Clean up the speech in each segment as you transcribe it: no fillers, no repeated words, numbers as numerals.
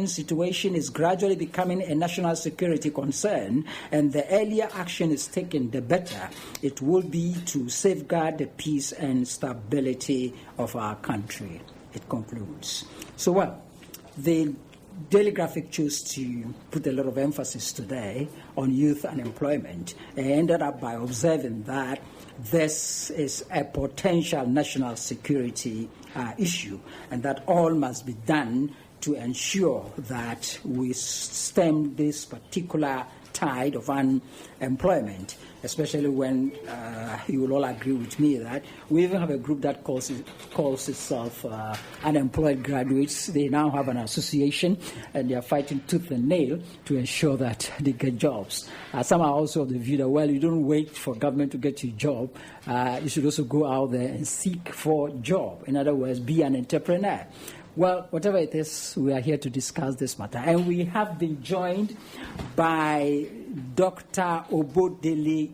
situation is gradually becoming a national security concern, and the earlier action is taken, the better it will be to safeguard the peace and stability of our country, it concludes. So, well, the Daily Graphic chose to put a lot of emphasis today on youth unemployment, and ended up by observing that this is a potential national security issue, and that all must be done to ensure that we stem this particular tide of unemployment, especially when you will all agree with me that we even have a group that calls itself unemployed graduates. They now have an association, and they are fighting tooth and nail to ensure that they get jobs. Some are also of the view that, well, you don't wait for government to get you a job. You should also go out there and seek for a job. In other words, be an entrepreneur. Well, whatever it is, we are here to discuss this matter. And we have been joined by Dr. Obodele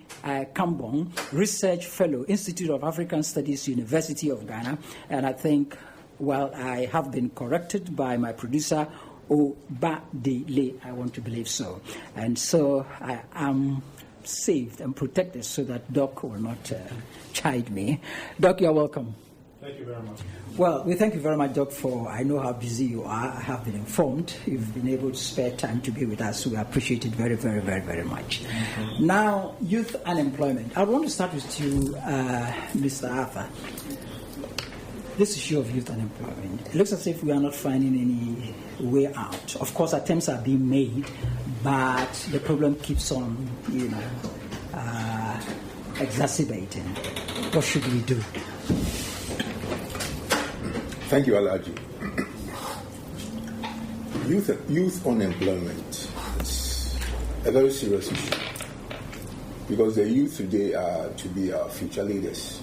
Kambon, Research Fellow, Institute of African Studies, University of Ghana. And I think, well, I have been corrected by my producer, Obadele. I want to believe so. And so I am saved and protected so that Doc will not chide me. Doc, you're welcome. Thank you very much. Well, we thank you very much, Doc, for I know how busy you are. I have been informed. You've been able to spare time to be with us. We appreciate it very, very, very, very much. Mm-hmm. Now, youth unemployment. I want to start with you, Mr. Arthur. This issue of youth unemployment, it looks as if we are not finding any way out. Of course, attempts are being made, but the problem keeps on, exacerbating. What should we do? Thank you, Alaji. Youth unemployment is a very serious issue because the youth today are to be our future leaders.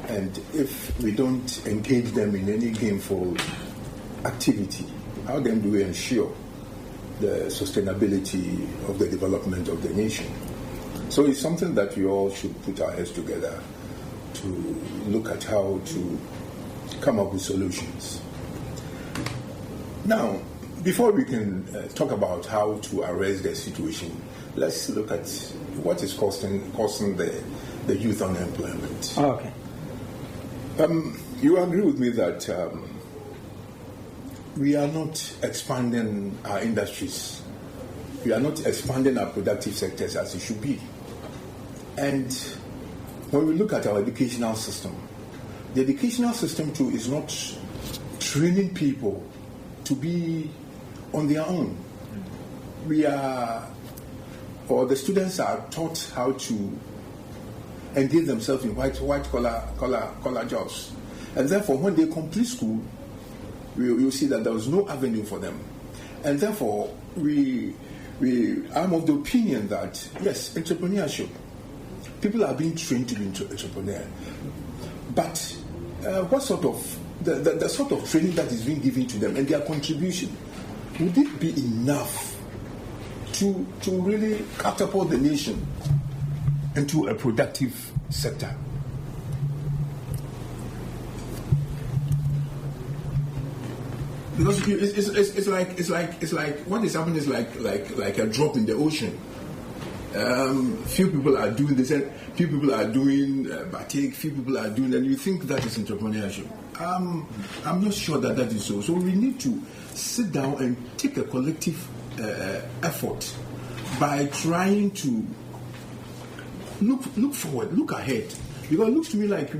And if we don't engage them in any gainful activity, how then do we ensure the sustainability of the development of the nation? So it's something that we all should put our heads together to look at how to come up with solutions. Now, before we can talk about how to arrest the situation, let's look at what is causing the youth unemployment. Oh, okay. You agree with me that we are not expanding our industries. We are not expanding our productive sectors as it should be. And when we look at our educational system, the educational system too is not training people to be on their own. The students are taught how to engage themselves in white collar jobs. And therefore, when they complete school, you see that there was no avenue for them. And therefore, I'm of the opinion that, yes, entrepreneurship, people are being trained to be entrepreneurs. But what sort of the sort of training that is being given to them and their contribution, would it be enough to really catapult the nation into a productive sector? Because it's like what is happening is like a drop in the ocean. Few people are doing this, and few people are doing batik, few people are doing, and you think that is entrepreneurship. I'm not sure that is so. So we need to sit down and take a collective effort by trying to look forward, look ahead. Because it looks to me like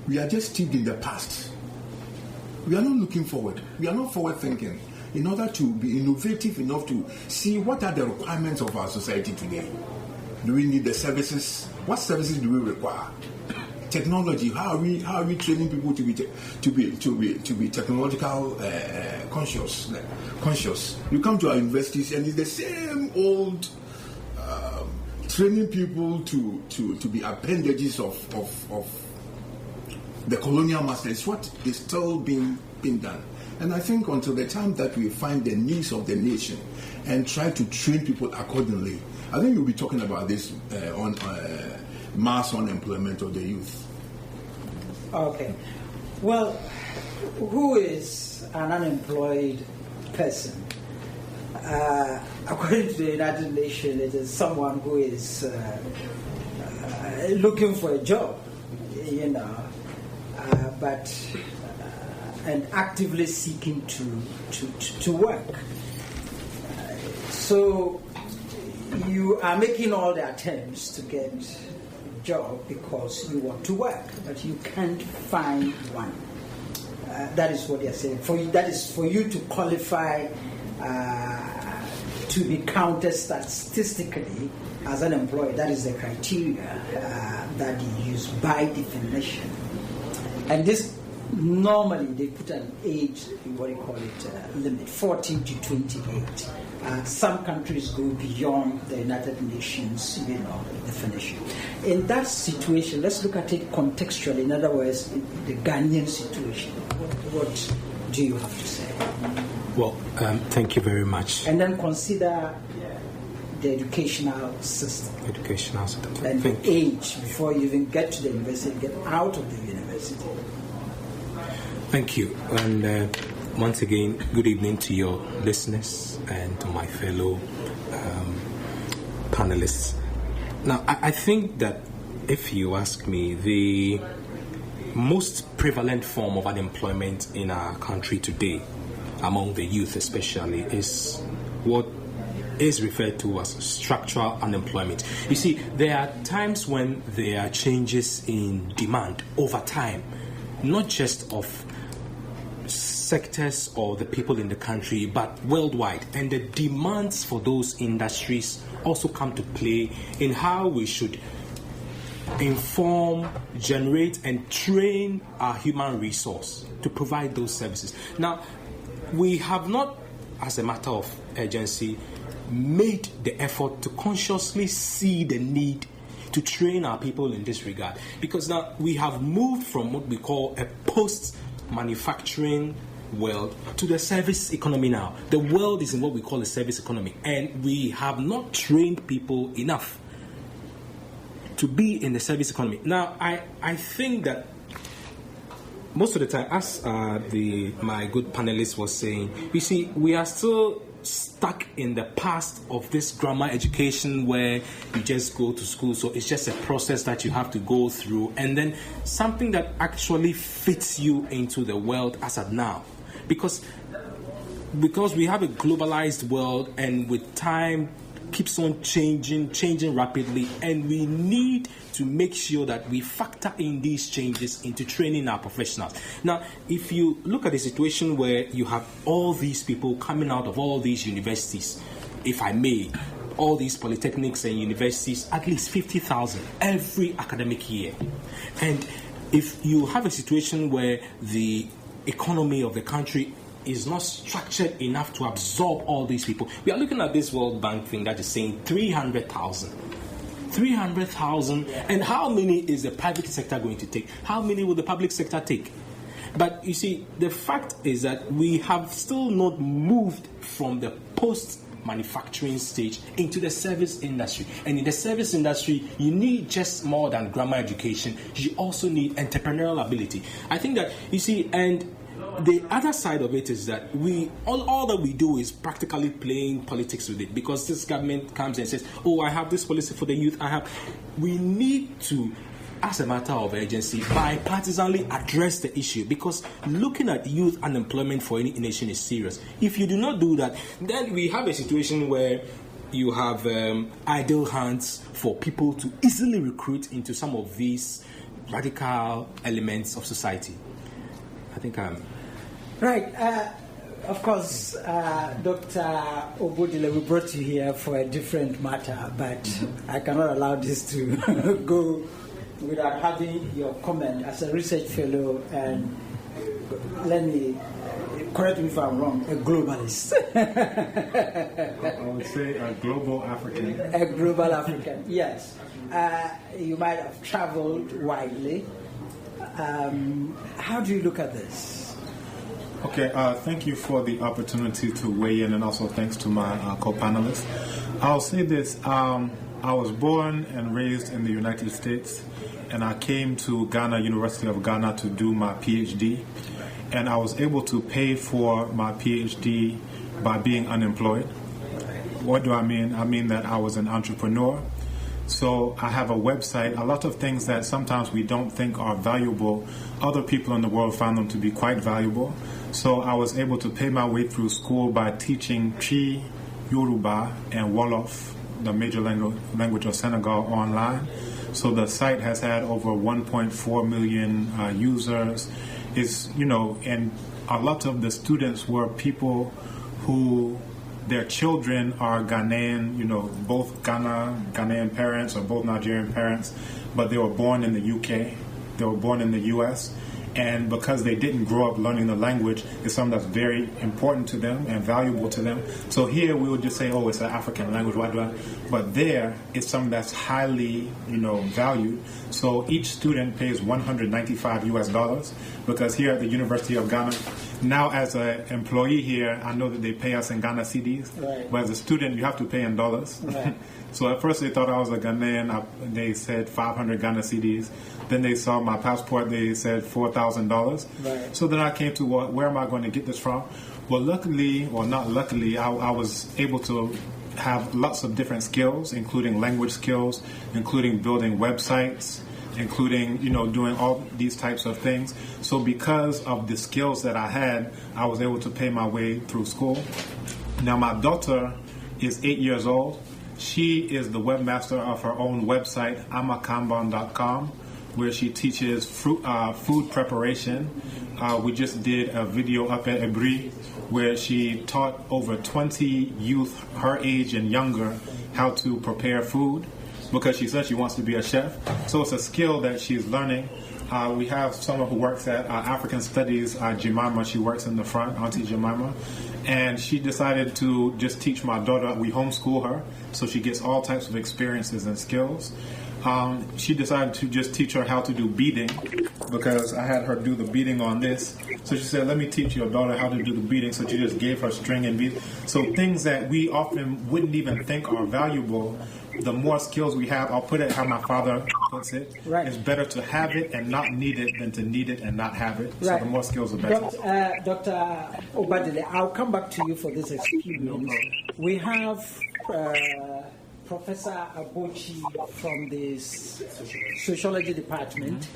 we are just steeped in the past. We are not looking forward. We are not forward thinking. In order to be innovative enough to see what are the requirements of our society today. Do we need the services? What services do we require? Technology. How are we training people to be technological conscious? You come to our universities and it's the same old training people to be appendages of the colonial masters. What is still being done? And I think until the time that we find the needs of the nation and try to train people accordingly, I think we'll be talking about this on mass unemployment of the youth. Okay. Well, who is an unemployed person? According to the United Nations, it is someone who is looking for a job, and actively seeking to work. So you are making all the attempts to get a job because you want to work, but you can't find one. That is what they are saying. That is for you to qualify to be counted statistically as unemployed. That is the criteria that you use by definition. And this normally they put an age, what do you call it, limit, 14 to 28. Some countries go beyond the United Nations, definition. In that situation, let's look at it contextually. In other words, the Ghanaian situation. What do you have to say? Well, thank you very much. And then consider the educational system. And the age before you even get to the university, get out of the university. Thank you. And once again, good evening to your listeners and to my fellow panelists. Now, I think that if you ask me, the most prevalent form of unemployment in our country today, among the youth especially, is what is referred to as structural unemployment. You see, there are times when there are changes in demand over time, not just of sectors or the people in the country, but worldwide. And the demands for those industries also come to play in how we should inform, generate, and train our human resource to provide those services. Now, we have not, as a matter of urgency, made the effort to consciously see the need to train our people in this regard, because now we have moved from what we call a post-manufacturing world to the service economy now. The world is in what we call a service economy, and we have not trained people enough to be in the service economy. Now, I think that most of the time, as my good panelist was saying, you see, we are still stuck in the past of this grammar education where you just go to school, so it's just a process that you have to go through, and then something that actually fits you into the world as of now. Because we have a globalized world, and with time keeps on changing rapidly, and we need to make sure that we factor in these changes into training our professionals. Now, if you look at the situation where you have all these people coming out of all these universities, if I may, all these polytechnics and universities, at least 50,000 every academic year. And if you have a situation where the economy of the country is not structured enough to absorb all these people. We are looking at this World Bank thing that is saying 300,000. 300,000. And how many is the private sector going to take? How many will the public sector take? But you see, the fact is that we have still not moved from the post-manufacturing stage into the service industry. And in the service industry, you need just more than grammar education. You also need entrepreneurial ability. I think that, you see, and the other side of it is that all that we do is practically playing politics with it, because this government comes and says, oh, I have this policy for the youth. We need to, as a matter of urgency, bipartisanly address the issue, because looking at youth unemployment for any nation is serious. If you do not do that, then we have a situation where you have idle hands for people to easily recruit into some of these radical elements of society. I think Right. Of course, Dr. Obodile, we brought you here for a different matter, but I cannot allow this to go without having your comment as a research fellow, and let me, correct me if I'm wrong, a globalist. I would say a global African. A global African, yes. You might have traveled widely. How do you look at this? Okay, thank you for the opportunity to weigh in, and also thanks to my co-panelists. I'll say this. I was born and raised in the United States, and I came to Ghana, University of Ghana, to do my PhD. And I was able to pay for my PhD by being unemployed. What do I mean? I mean that I was an entrepreneur. So I have a website. A lot of things that sometimes we don't think are valuable, other people in the world found them to be quite valuable. So I was able to pay my way through school by teaching Twi, Yoruba, and Wolof, the major language of Senegal, online. So the site has had over 1.4 million users. And a lot of the students were people who their children are Ghanaian, both Ghanaian parents or both Nigerian parents, but they were born in the UK, they were born in the US, and because they didn't grow up learning the language, it's something that's very important to them and valuable to them. So here we would just say, oh, it's an African language, but there it's something that's highly, valued. So each student pays $195 because here at the University of Ghana, now as an employee here, I know that they pay us in Ghana cedis, right. But as a student, you have to pay in dollars. Right. So at first they thought I was a Ghanaian. They said 500 Ghana cedis. Then they saw my passport. They said $4,000. Right. So then I came to, where am I going to get this from? Well, luckily, or not luckily, I was able to have lots of different skills, including language skills, including building websites, including, doing all these types of things. So because of the skills that I had, I was able to pay my way through school. Now, my daughter is 8 years old. She is the webmaster of her own website, amakambon.com, where she teaches food preparation. We just did a video up at Ebri where she taught over 20 youth her age and younger how to prepare food, because she said she wants to be a chef. So it's a skill that she's learning. We have someone who works at African Studies, Jemima. She works in the front, Auntie Jemima. And she decided to just teach my daughter. We homeschool her, so she gets all types of experiences and skills. She decided to just teach her how to do beading, because I had her do the beading on this. So she said, let me teach your daughter how to do the beading. So she just gave her string and beads. So things that we often wouldn't even think are valuable, the more skills we have, I'll put it how my father puts it, right. It's better to have it and not need it than to need it and not have it. Right. So the more skills, the better. Dr. Obadile, I'll come back to you for this experience. We have Professor Abochi from the Sociology Department.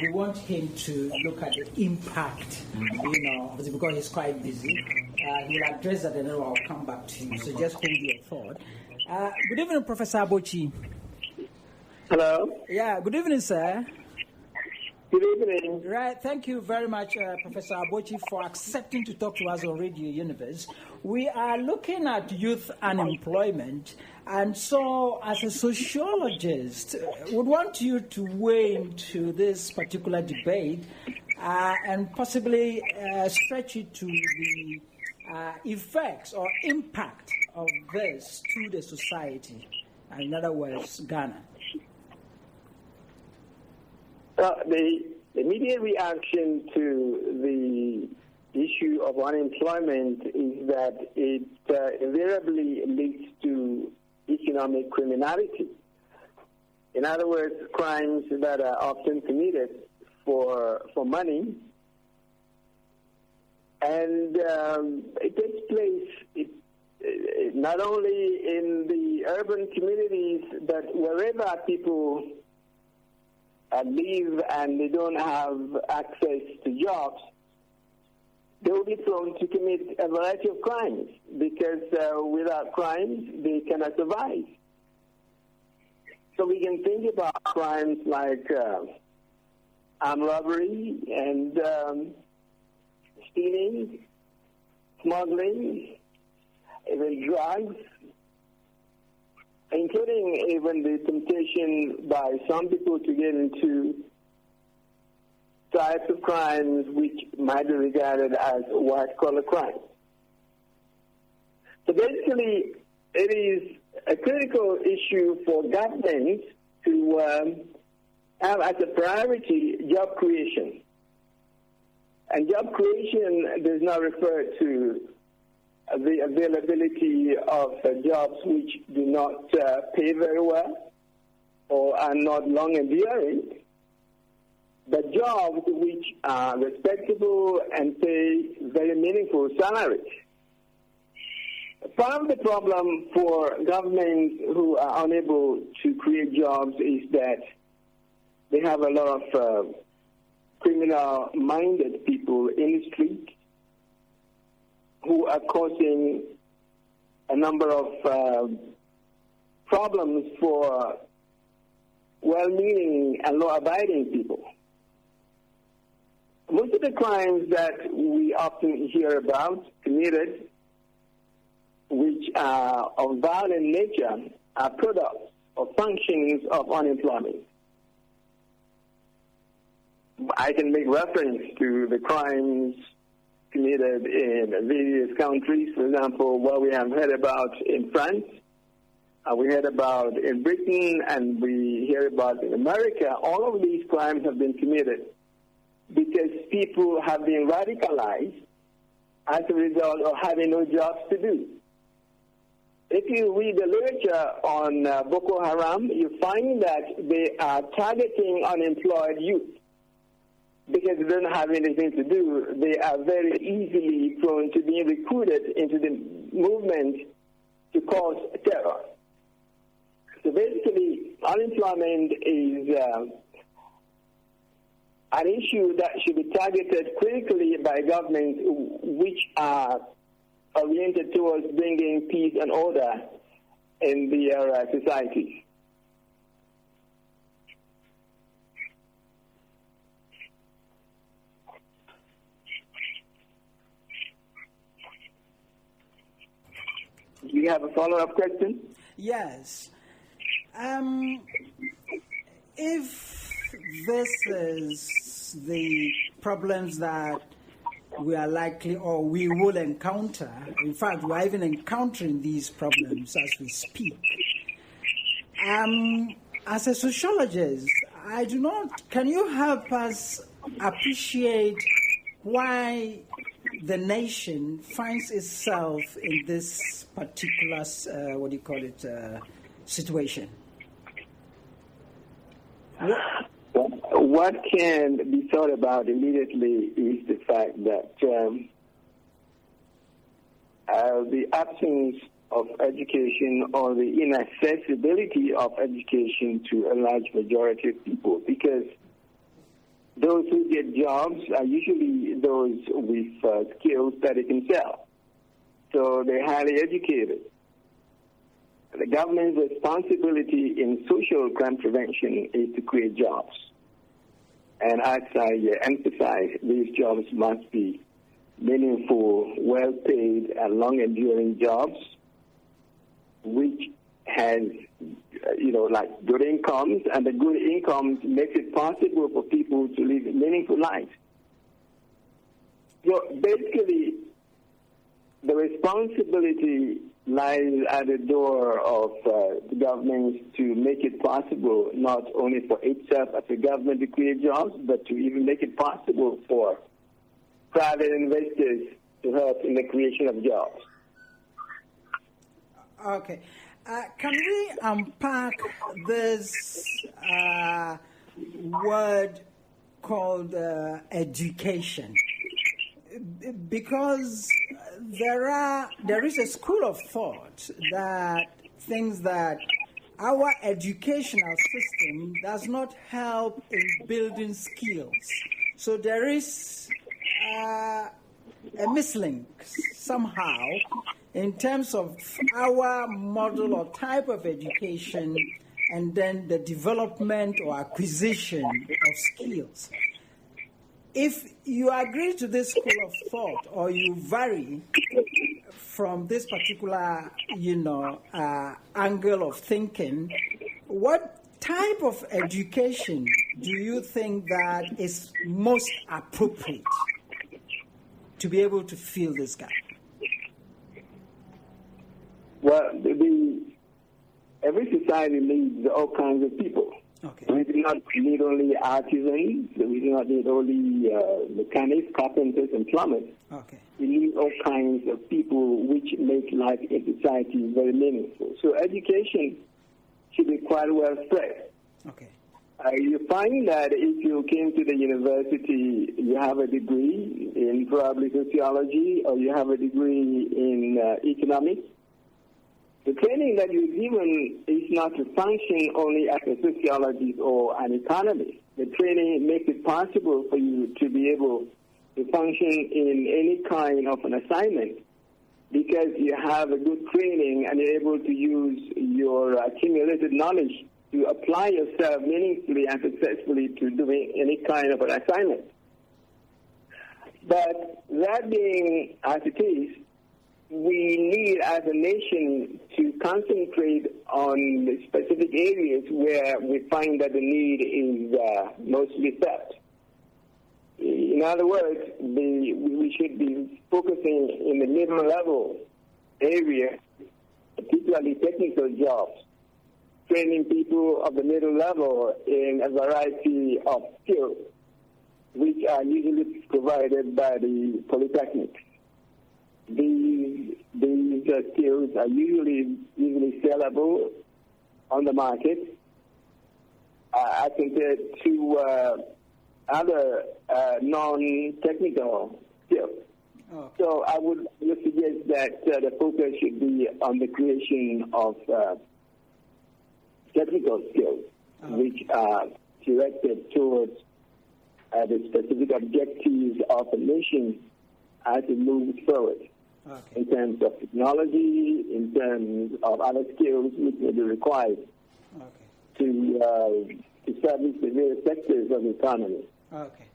We want him to look at the impact, because he's quite busy. He'll address that and then I'll come back to you. So just hold your thought. Good evening, Professor Abochi. Hello. Yeah, good evening, sir. Good evening. Right, thank you very much, Professor Abochi, for accepting to talk to us on Radio Univers. We are looking at youth unemployment, and so as a sociologist, would want you to weigh into this particular debate and possibly stretch it to the effects or impact of this to the society, in other words, Ghana. The immediate reaction to the issue of unemployment is that it invariably leads to economic criminality. In other words, crimes that are often committed for money. And it takes place not only in the urban communities, but wherever people live and they don't have access to jobs, they will be prone to commit a variety of crimes, because without crimes, they cannot survive. So we can think about crimes like armed robbery and stealing, smuggling, even drugs, including even the temptation by some people to get into types of crimes which might be regarded as white-collar crimes. So basically, it is a critical issue for governments to have as a priority job creation. And job creation does not refer to the availability of jobs which do not pay very well or are not long enduring, but jobs which are respectable and pay very meaningful salaries. Part of the problem for governments who are unable to create jobs is that they have a lot of criminal-minded people in the street who are causing a number of problems for well-meaning and law-abiding people. Most of the crimes that we often hear about committed, which are of violent nature, are products or functions of unemployment. I can make reference to the crimes committed in various countries. For example, what we have heard about in France, we heard about in Britain, and we hear about in America. All of these crimes have been committed because people have been radicalized as a result of having no jobs to do. If you read the literature on Boko Haram, you find that they are targeting unemployed youth. Because they don't have anything to do, they are very easily prone to being recruited into the movement to cause terror. So basically, unemployment is an issue that should be targeted critically by governments which are oriented towards bringing peace and order in their societies. Do you have a follow-up question? Yes. If this is the problems that we are likely or we will encounter, in fact, we are even encountering these problems as we speak. As a sociologist, can you help us appreciate why the nation finds itself in this particular, situation? What can be thought about immediately is the fact that the absence of education or the inaccessibility of education to a large majority of people, because those who get jobs are usually those with skills that they can sell. So they're highly educated. The government's responsibility in social crime prevention is to create jobs. And as I emphasize, these jobs must be meaningful, well-paid, and long-enduring jobs, which has, like good incomes, and the good incomes makes it possible for people to live a meaningful life. So basically, the responsibility lies at the door of the government to make it possible not only for itself as a government to create jobs, but to even make it possible for private investors to help in the creation of jobs. Okay. Can we unpack this word called education? Because there is a school of thought that thinks that our educational system does not help in building skills. So there is a mislink somehow in terms of our model or type of education and then the development or acquisition of skills. If you agree to this school of thought or you vary from this particular, angle of thinking, what type of education do you think that is most appropriate to be able to fill this gap? Well, every society needs all kinds of people. Okay. We do not need only artisans. We do not need only mechanics, carpenters, and plumbers. Okay. We need all kinds of people which make life in society very meaningful. So education should be quite well spread. Okay. You find that if you came to the university, you have a degree in probably sociology, or you have a degree in economics. The training that you're given is not to function only as a sociologist or an economist. The training makes it possible for you to be able to function in any kind of an assignment because you have a good training and you're able to use your accumulated knowledge to apply yourself meaningfully and successfully to doing any kind of an assignment. But that being as it is, we need as a nation to concentrate on the specific areas where we find that the need is mostly felt. In other words, we should be focusing in the middle level area, particularly technical jobs, training people of the middle level in a variety of skills, which are usually provided by the polytechnics. These skills are usually sellable on the market as compared to other non-technical skills. Okay. So I would suggest that the focus should be on the creation of technical skills, which are directed towards the specific objectives of the nation as it moves forward. Okay. In terms of technology, in terms of other skills which may be required to service the various sectors of the economy. Okay.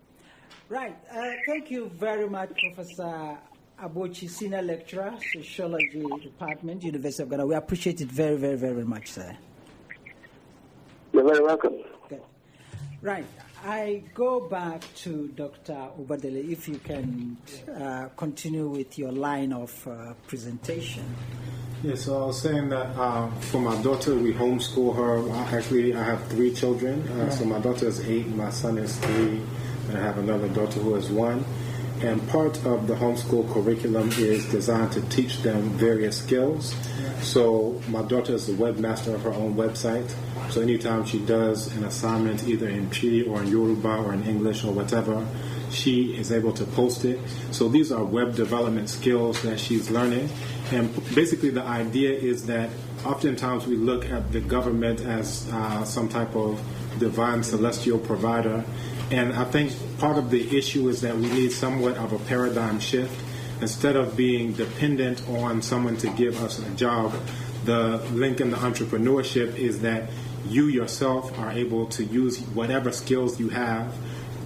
Right. Thank you very much, Professor Abochi, Senior Lecturer, Sociology Department, University of Ghana. We appreciate it very, very, very much, sir. You're very welcome. Good. Right. I go back to Dr. Obadele, if you can continue with your line of presentation. Yes, so I was saying that for my daughter, we homeschool her. Actually, I have 3 children. So my daughter is 8, my son is 3, and I have another daughter who is 1. And part of the homeschool curriculum is designed to teach them various skills. So my daughter is the webmaster of her own website. So anytime she does an assignment, either in Chi or in Yoruba or in English or whatever, she is able to post it. So these are web development skills that she's learning. And basically the idea is that oftentimes we look at the government as some type of divine celestial provider. And I think part of the issue is that we need somewhat of a paradigm shift. Instead of being dependent on someone to give us a job, the link in the entrepreneurship is that you yourself are able to use whatever skills you have.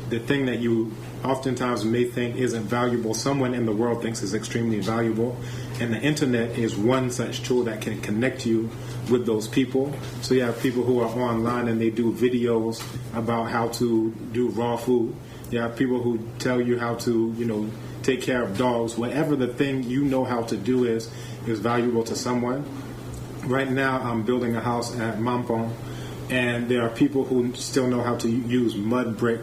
The thing that you oftentimes may think isn't valuable, someone in the world thinks is extremely valuable. And the internet is one such tool that can connect you with those people. So you have people who are online and they do videos about how to do raw food. You have people who tell you how to, take care of dogs. Whatever the thing you know how to do is valuable to someone. Right now, I'm building a house at Mampong, and there are people who still know how to use mud brick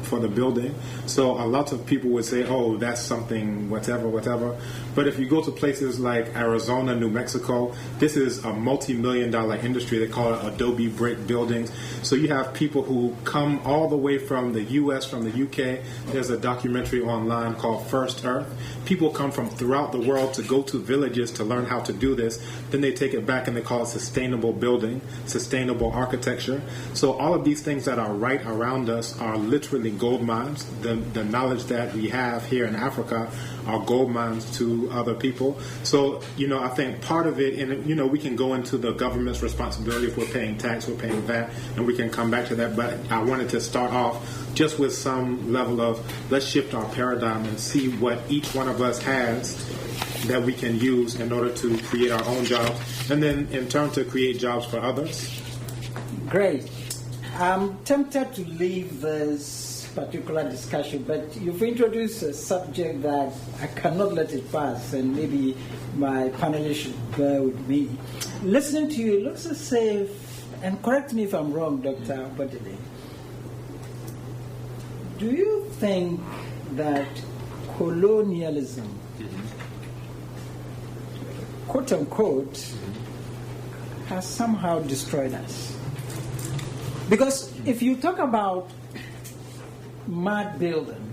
for the building. So a lot of people would say, oh, that's something, whatever. But if you go to places like Arizona, New Mexico, this is a multi-million-dollar industry. They call it Adobe brick buildings. So you have people who come all the way from the U.S., from the U.K. There's a documentary online called First Earth. People come from throughout the world to go to villages to learn how to do this. Then they take it back and they call it sustainable building, sustainable architecture. So all of these things that are right around us are literally gold mines. The knowledge that we have here in Africa are gold mines to other people. So, I think part of it, and, we can go into the government's responsibility if we're paying tax, we're paying VAT, and we can come back to that. But I wanted to start off just with some level of, let's shift our paradigm and see what each one of us has that we can use in order to create our own jobs, and then in turn to create jobs for others. Great. I'm tempted to leave this particular discussion, but you've introduced a subject that I cannot let it pass, and maybe my panelists should bear with me. Listening to you, it looks as if and correct me if I'm wrong, Dr. Bodile, do you think that colonialism, quote unquote, has somehow destroyed us? Because if you talk about mad building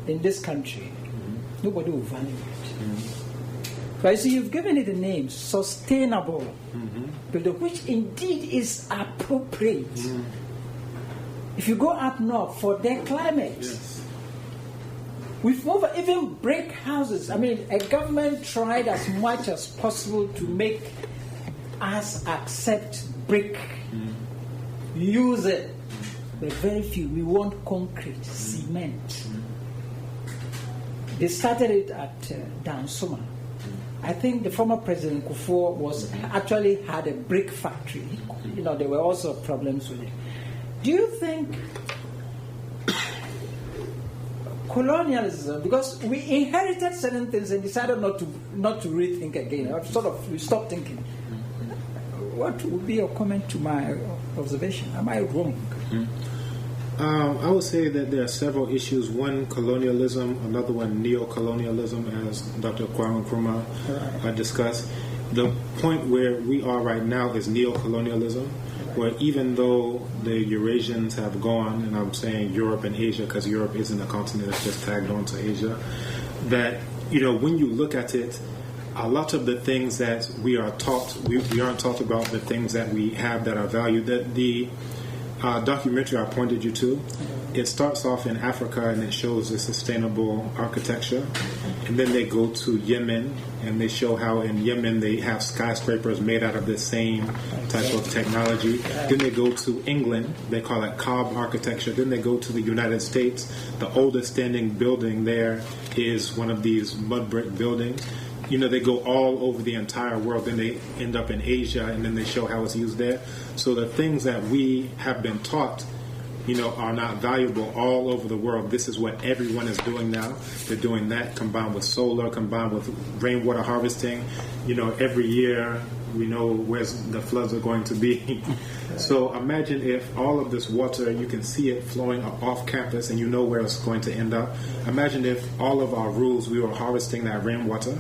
in this country, nobody will value it. But you see, you've given it a name, sustainable building, which indeed is appropriate. If you go up north for their climate, we've moved even brick houses. I mean, a government tried as much as possible to make us accept brick, use it. But very few. We want concrete, cement. They started it at Dansuma. I think the former President Kufuor actually had a brick factory. You know, there were also problems with it. Do you think colonialism, because we inherited certain things and decided not to rethink again, we stopped thinking. What would be your comment to my observation? Am I wrong? I would say that there are several issues. One, colonialism. Another one, neo-colonialism, as Dr. Kwame Nkrumah discussed. The point where we are right now is neo-colonialism, where even though the Eurasians have gone, and I'm saying Europe and Asia because Europe isn't a continent, it's just tagged on to Asia, that, when you look at it, a lot of the things that we are taught, we aren't taught about the things that we have that are valued. That the documentary I pointed you to, it starts off in Africa and it shows the sustainable architecture, and then they go to Yemen and they show how in Yemen they have skyscrapers made out of the same type of technology. Then they go to England, they call it cob architecture. Then they go to the United States. The oldest standing building there is one of these mud brick buildings. They go all over the entire world. Then they end up in Asia, and then they show how it's used there. So the things that we have been taught, are not valuable all over the world. This is what everyone is doing now. They're doing that combined with solar, combined with rainwater harvesting. Every year we know where the floods are going to be. So imagine if all of this water, you can see it flowing off campus and you know where it's going to end up. Imagine if all of our rules, we were harvesting that rainwater.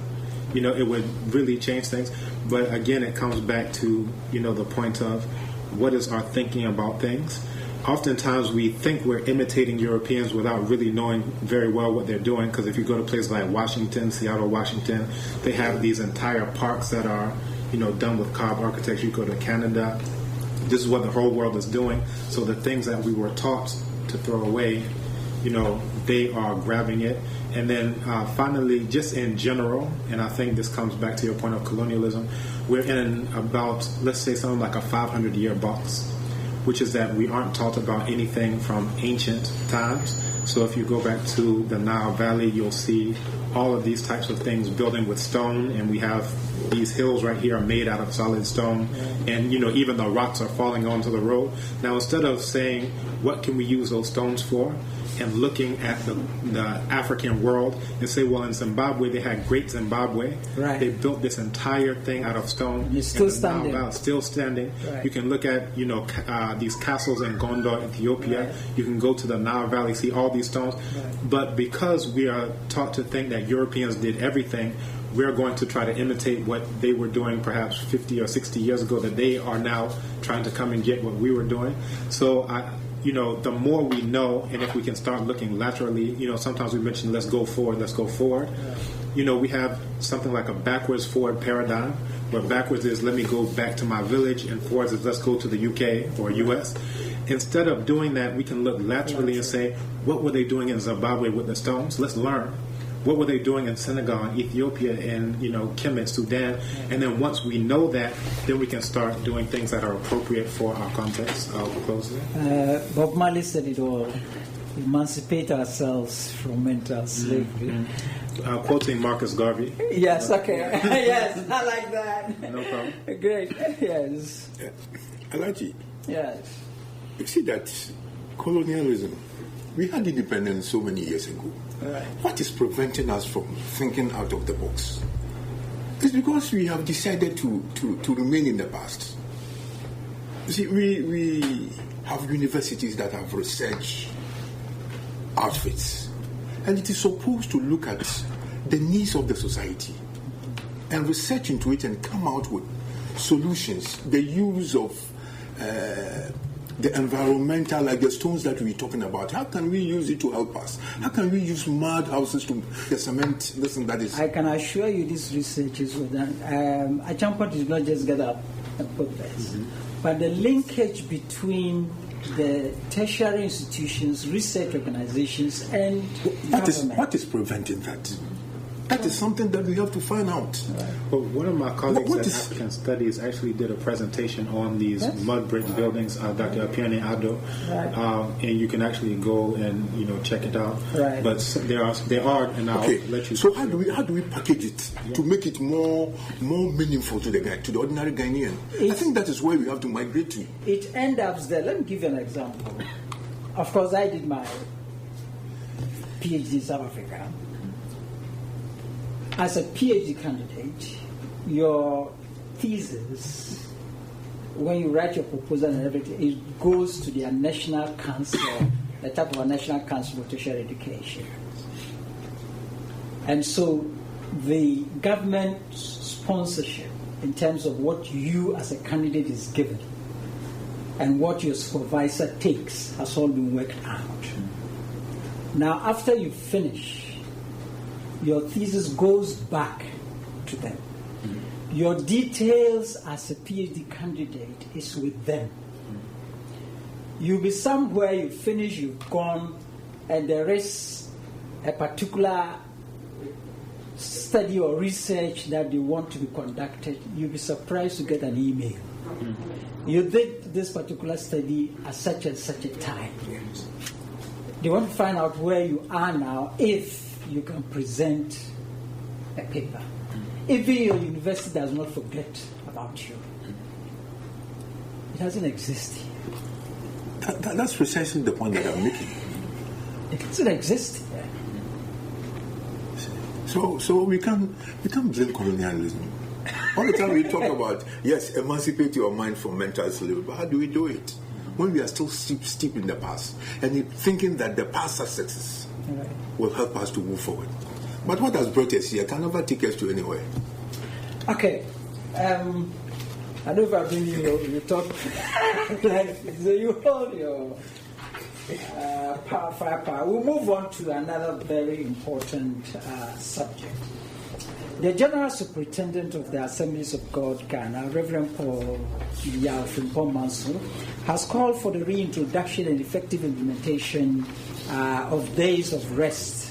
It would really change things. But again, it comes back to, the point of what is our thinking about things. Oftentimes we think we're imitating Europeans without really knowing very well what they're doing, because if you go to places like Washington, Seattle, Washington, they have these entire parks that are, done with cob architecture. You go to Canada, this is what the whole world is doing. So the things that we were taught to throw away, they are grabbing it. And then finally, just in general, and I think this comes back to your point of colonialism, we're in about, let's say, something like a 500-year box, which is that we aren't taught about anything from ancient times. So if you go back to the Nile Valley, you'll see all of these types of things building with stone, and we have these hills right here are made out of solid stone, and even the rocks are falling onto the road. Now, instead of saying, what can we use those stones for, and looking at the African world and say, well, in Zimbabwe, they had Great Zimbabwe. Right. They built this entire thing out of stone. It's still standing. Still standing. Right. You can look at, these castles in Gondar, Ethiopia. Right. You can go to the Nile Valley, see all these stones. Right. But because we are taught to think that Europeans did everything, we're going to try to imitate what they were doing perhaps 50 or 60 years ago, that they are now trying to come and get what we were doing. So the more we know, and if we can start looking laterally, sometimes we mention let's go forward. Yeah. We have something like a backwards forward paradigm, where backwards is let me go back to my village, and forwards is let's go to the UK or US. Instead of doing that, we can look laterally and say, what were they doing in Zimbabwe with the stones? Let's learn. What were they doing in Senegal, in Ethiopia, and Kemet, Sudan? And then once we know that, then we can start doing things that are appropriate for our context. I'll close there. Bob Marley said it all: emancipate ourselves from mental slavery. Quoting Marcus Garvey. Yes. Okay. Yes, I like that. No problem. Great. Yes. Alaji. Yes. You see that colonialism. We had independence so many years ago. Right. What is preventing us from thinking out of the box? It's because we have decided to remain in the past. You see, we have universities that have research outfits, and it is supposed to look at the needs of the society and research into it and come out with solutions. The use of the environmental, like the stones that we're talking about, how can we use it to help us? How can we use mud houses to the cement? Listen, that is. I can assure you, this research is done. Achampot did not just get up and put this, but the linkage between the tertiary institutions, research organizations, and government. What is preventing that? That is something that we have to find out. Well, one of my colleagues at African Studies actually did a presentation on these mud brick buildings, Dr. Apiane Ado, and you can actually go and check it out. Right. But there are, and I'll let you. So how do we package it to make it more meaningful to the ordinary Ghanaian? I think that is where we have to migrate to. It ends up there. Let me give you an example. Of course, I did my PhD in South Africa. As a PhD candidate, your thesis, when you write your proposal and everything, it goes to their National Council, the type of a National Council for Tertiary Education. And so the government sponsorship in terms of what you as a candidate is given and what your supervisor takes has all been worked out. Now, after you finish, your thesis goes back to them. Your details as a PhD candidate is with them. You'll be somewhere, you finish, you've gone, and there is a particular study or research that they want to be conducted. You'll be surprised to get an email. You did this particular study at such and such a time. They want to find out where you are now, if you can present a paper. Even your university does not forget about you. It doesn't exist here. That's precisely the point that I'm making. It doesn't exist here. So we can't blame colonialism. All the time we talk about, yes, emancipate your mind from mental slavery, but how do we do it? When we are still steep in the past and thinking that the past successes will help us to move forward. But what has brought us here can never take us to anywhere. Okay. I know if I've been you talk like so you hold your power. We'll move on to another very important subject. The General Superintendent of the Assemblies of God, Ghana, Reverend Paul Yao Frimpong Manso, has called for the reintroduction and effective implementation of days of rest,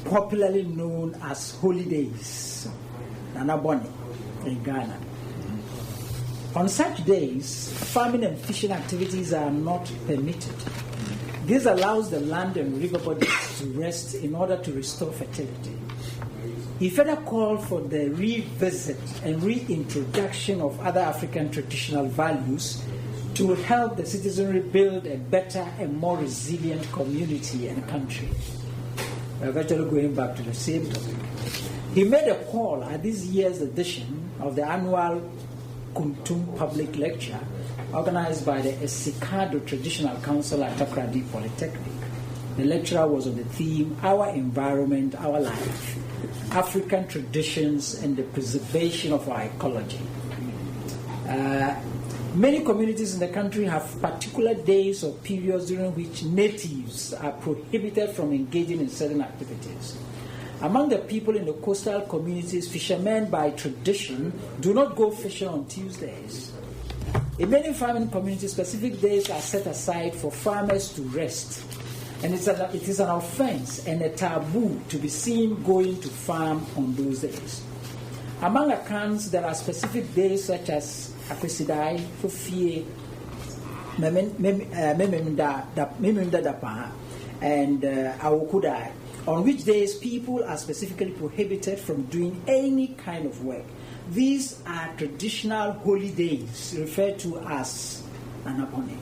popularly known as holidays, Nanaboni, in Ghana. On such days, farming and fishing activities are not permitted. This allows the land and river bodies to rest in order to restore fertility. He further called for the revisit and reintroduction of other African traditional values to help the citizenry build a better and more resilient community and country. We're virtually going back to the same topic. He made a call at this year's edition of the annual Kuntum Public Lecture organized by the Esikado Traditional Council at Takrady Polytechnic. The lecturer was on the theme, Our Environment, Our Life, African Traditions and the Preservation of Our Ecology. Many communities in the country have particular days or periods during which natives are prohibited from engaging in certain activities. Among the people in the coastal communities, fishermen by tradition do not go fishing on Tuesdays. In many farming communities, specific days are set aside for farmers to rest. And it is an offense and a taboo to be seen going to farm on those days. Among accounts, there are specific days such as Akwesidai, Fufie, Mememda Dapa, and Awokudai, on which days people are specifically prohibited from doing any kind of work. These are traditional holy days referred to as Anabone.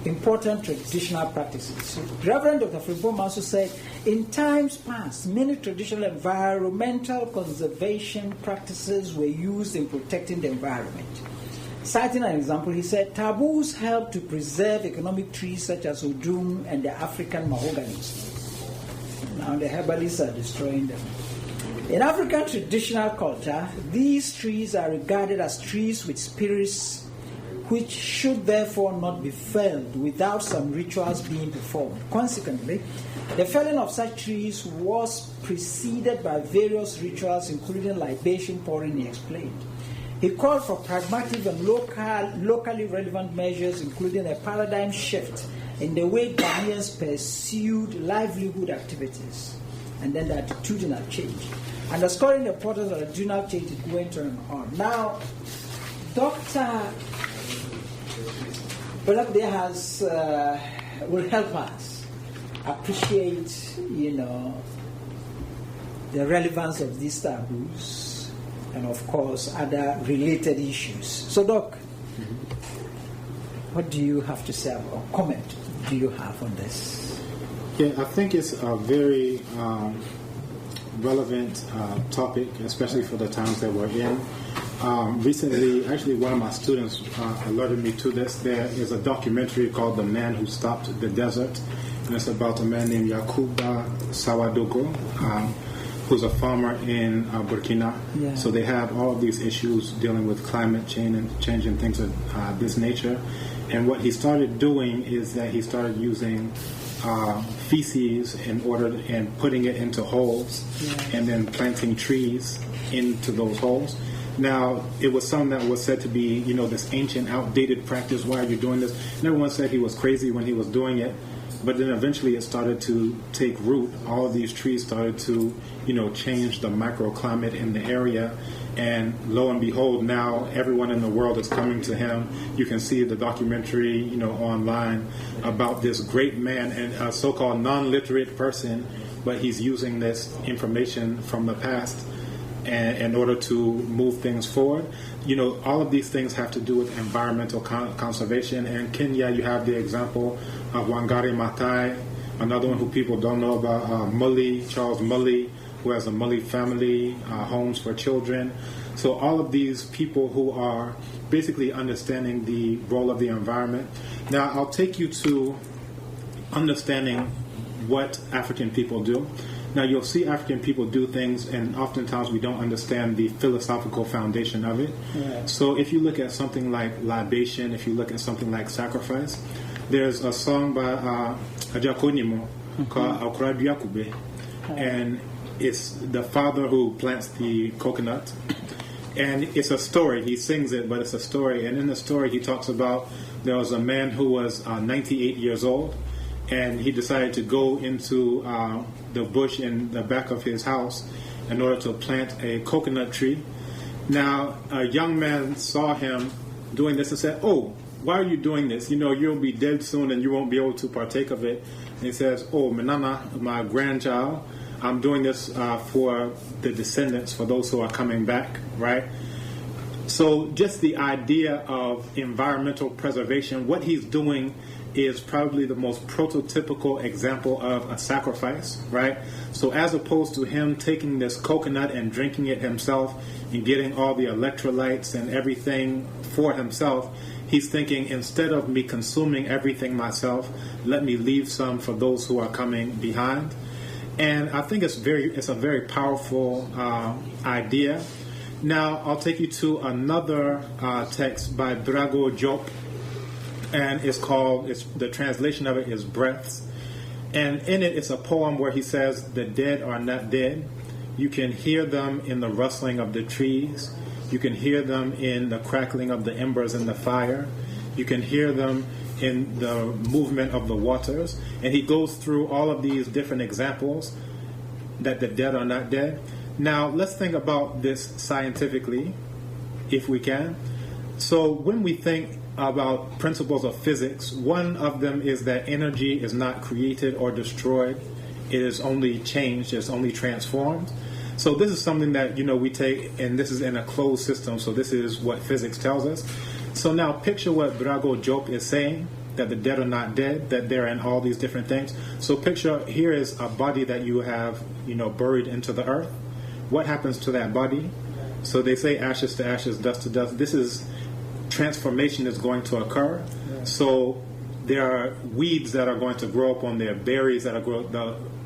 Important traditional practices. Reverend Dr. Frimpong Manso said, in times past, many traditional environmental conservation practices were used in protecting the environment. Citing an example, he said, taboos help to preserve economic trees such as odum and the African mahoganies. Now the herbalists are destroying them. In African traditional culture, these trees are regarded as trees with spirits which should therefore not be felled without some rituals being performed. Consequently, the felling of such trees was preceded by various rituals, including libation pouring, he explained. He called for pragmatic and locally relevant measures, including a paradigm shift in the way Ghanaians pursued livelihood activities, and then the attitudinal change. Underscoring the importance of attitudinal change, it went on. Now, Dr. Belabde will help us appreciate, the relevance of these taboos and, of course, other related issues. So, Doc, what do you have to say, or comment do you have on this? Yeah, I think it's a very relevant topic, especially for the times that we're in. Recently, actually, one of my students alerted me to this. There is a documentary called The Man Who Stopped the Desert, and it's about a man named Yakuba Sawadogo, who's a farmer in Burkina. Yeah. So they have all of these issues dealing with climate change and things of this nature. And what he started doing is that he started using feces and putting it into holes, and then planting trees into those holes. Now, it was something that was said to be, this ancient, outdated practice. Why are you doing this? And everyone said he was crazy when he was doing it. But then eventually it started to take root. All of these trees started to, change the microclimate in the area. And lo and behold, now everyone in the world is coming to him. You can see the documentary, online about this great man and a so-called non-literate person, but he's using this information from the past in order to move things forward. All of these things have to do with environmental conservation. And Kenya, you have the example of Wangari Maathai, another one who people don't know about, Charles Mully, who has a Mully family, homes for children. So all of these people who are basically understanding the role of the environment. Now, I'll take you to understanding what African people do. Now, you'll see African people do things, and oftentimes we don't understand the philosophical foundation of it. Yeah. So if you look at something like libation, if you look at something like sacrifice, there's a song by Ajakonimo called Aukra Biakube, and it's the father who plants the coconut. And it's a story. He sings it, but it's a story. And in the story, he talks about there was a man who was 98 years old, and he decided to go into the bush in the back of his house in order to plant a coconut tree. Now, a young man saw him doing this and said, "Oh, why are you doing this? You'll be dead soon and you won't be able to partake of it." And he says, "Oh, Manana, my grandchild, I'm doing this for the descendants, for those who are coming back," right? So just the idea of environmental preservation, what he's doing is probably the most prototypical example of a sacrifice, right? So as opposed to him taking this coconut and drinking it himself and getting all the electrolytes and everything for himself, he's thinking, instead of me consuming everything myself, let me leave some for those who are coming behind. And I think it's a very powerful idea. Now, I'll take you to another text by Drago Diop, and the translation of it is Breaths. And in it, it's a poem where he says, "The dead are not dead. You can hear them in the rustling of the trees. You can hear them in the crackling of the embers in the fire. You can hear them in the movement of the waters." And he goes through all of these different examples that the dead are not dead. Now, let's think about this scientifically, if we can. So when we think about principles of physics, one of them is that energy is not created or destroyed. It is only changed, it's only transformed. So this is something that, we take, and this is in a closed system, so this is what physics tells us. So now picture what Drago Diop is saying, that the dead are not dead, that they're in all these different things. So picture, here is a body that you have, buried into the earth. What happens to that body? So they say ashes to ashes, dust to dust. This is transformation is going to occur. Yeah. So there are weeds that are going to grow up on there, berries that are grow.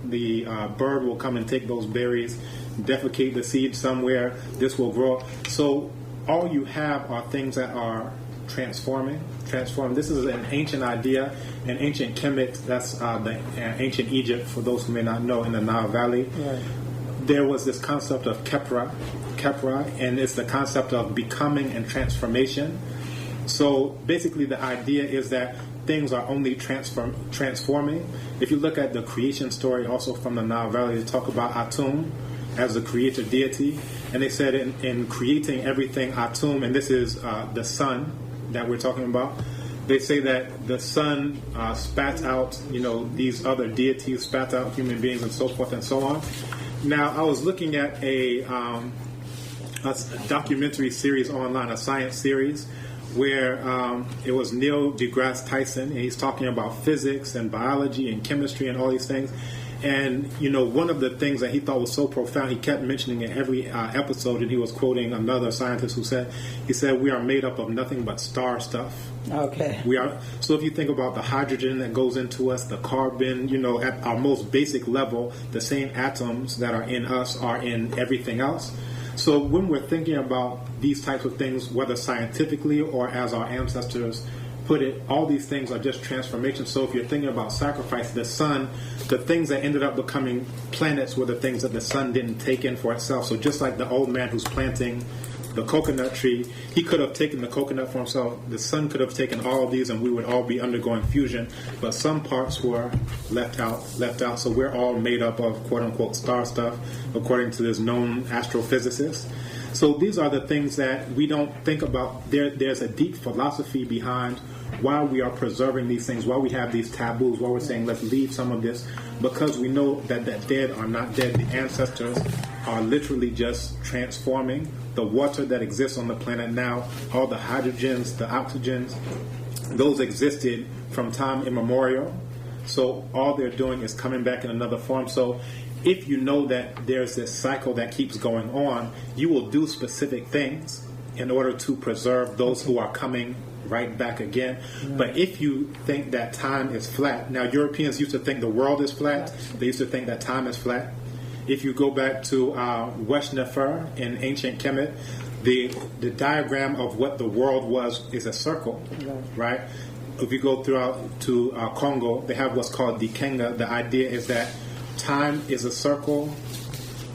The bird will come and take those berries, defecate the seed somewhere. This will grow. So all you have are things that are transforming. This is an ancient idea, an ancient Kemet. That's the ancient Egypt. For those who may not know, in the Nile Valley, there was this concept of Kepra, and it's the concept of becoming and transformation. So basically, the idea is that things are only transforming. If you look at the creation story, also from the Nile Valley, they talk about Atum as the creator deity, and they said in creating everything, Atum, and this is the sun that we're talking about. They say that the sun spat out, these other deities, spat out human beings, and so forth and so on. Now, I was looking at a documentary series online, a science series, where it was Neil deGrasse Tyson, and he's talking about physics and biology and chemistry and all these things. And, one of the things that he thought was so profound, he kept mentioning it every episode, and he was quoting another scientist who said, we are made up of nothing but star stuff. Okay. So if you think about the hydrogen that goes into us, the carbon, at our most basic level, the same atoms that are in us are in everything else. So when we're thinking about these types of things, whether scientifically or as our ancestors put it, all these things are just transformations. So if you're thinking about sacrifice, the sun, the things that ended up becoming planets were the things that the sun didn't take in for itself. So just like the old man who's planting the coconut tree, he could have taken the coconut for himself. The sun could have taken all of these, and we would all be undergoing fusion. But some parts were left out. So we're all made up of quote unquote star stuff, according to this known astrophysicist. So these are the things that we don't think about. There's a deep philosophy behind why we are preserving these things, why we have these taboos, why we're saying let's leave some of this, because we know that the dead are not dead. The ancestors are literally just transforming the water that exists on the planet now, all the hydrogens, the oxygens, those existed from time immemorial. So all they're doing is coming back in another form. So if you know that there's this cycle that keeps going on, you will do specific things in order to preserve those who are coming right back again. But if you think that time is flat, now Europeans used to think the world is flat. They used to think that time is flat. If you go back to West Nefer in ancient Kemet, the diagram of what the world was is a circle, right? If you go throughout to Congo, they have what's called Dikenga. The idea is that time is a circle,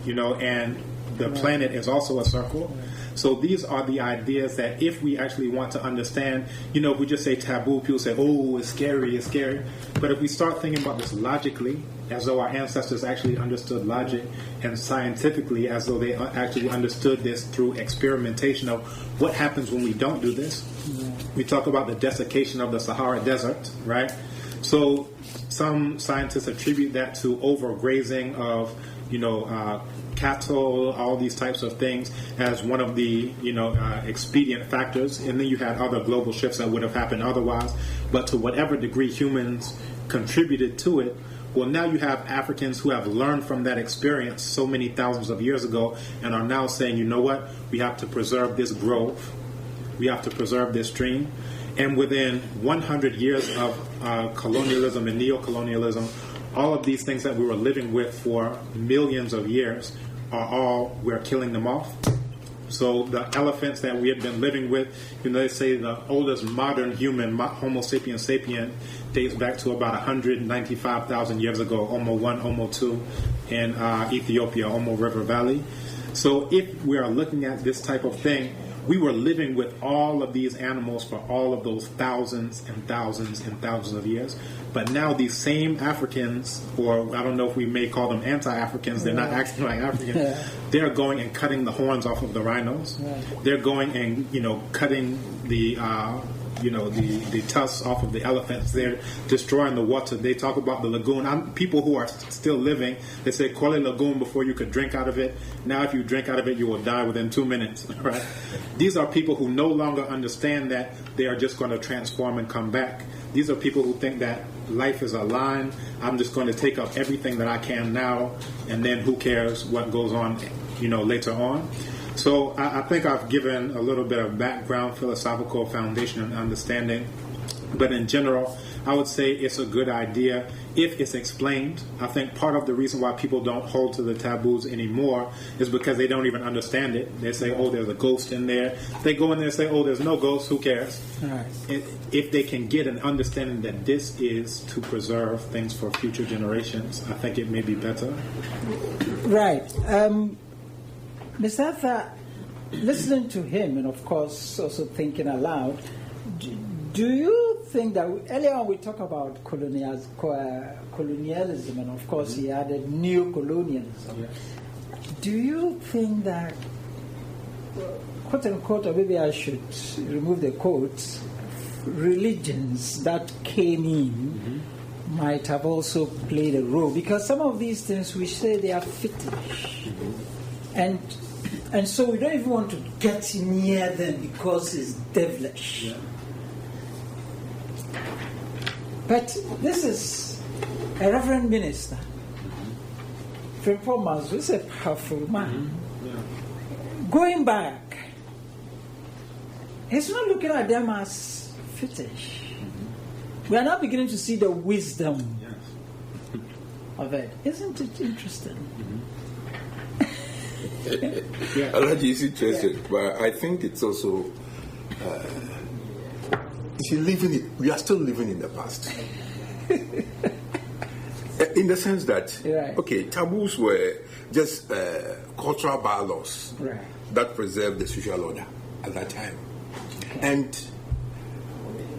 and the planet is also a circle. So these are the ideas that if we actually want to understand, if we just say taboo, people say, oh, it's scary. But if we start thinking about this logically, as though our ancestors actually understood logic, and scientifically, as though they actually understood this through experimentation of what happens when we don't do this. We talk about the desiccation of the Sahara Desert, right? So some scientists attribute that to overgrazing of, cattle, all these types of things as one of the, expedient factors. And then you had other global shifts that would have happened otherwise. But to whatever degree humans contributed to it, well, now you have Africans who have learned from that experience so many thousands of years ago and are now saying, you know what, we have to preserve this grove. We have to preserve this stream. And within 100 years of colonialism and neocolonialism, all of these things that we were living with for millions of years we're killing them off. So the elephants that we have been living with, they say the oldest modern human, Homo sapiens sapien, dates back to about 195,000 years ago, Omo 1, Omo 2, in Ethiopia, Omo River Valley. So if we are looking at this type of thing, we were living with all of these animals for all of those thousands and thousands and thousands of years. But now these same Africans, or I don't know if we may call them anti-Africans, they're not acting like Africans, they're going and cutting the horns off of the rhinos. They're going and, cutting the tusks off of the elephants. They're destroying the water. They talk about the lagoon. People who are still living, they say, call it lagoon before you could drink out of it. Now if you drink out of it, you will die within 2 minutes, right? These are people who no longer understand that they are just going to transform and come back. These are people who think that life is a line. I'm just going to take up everything that I can now, and then who cares what goes on, later on. So I think I've given a little bit of background, philosophical foundation and understanding. But in general, I would say it's a good idea if it's explained. I think part of the reason why people don't hold to the taboos anymore is because they don't even understand it. They say, oh, there's a ghost in there. They go in there and say, oh, there's no ghost, who cares? Right. If they can get an understanding that this is to preserve things for future generations, I think it may be better. Right. Ms. Arthur, listening to him and, of course, also thinking aloud, do you think that earlier on we talked about colonialism, and of course he added new colonialism. Yes. Do you think that, quote unquote, or maybe I should remove the quotes, religions that came in might have also played a role? Because some of these things we say they are fetish, and so we don't even want to get near them because it's devilish. Yeah. But this is a reverend minister. Friend Paul Mazu is a powerful man. Going back, he's not looking at them as fetish. We are now beginning to see the wisdom of it. Isn't it interesting? Alaji is interested, but I think it's also. We are still living in the past. In the sense that, okay, taboos were just cultural bylaws that preserved the social order at that time. Okay. And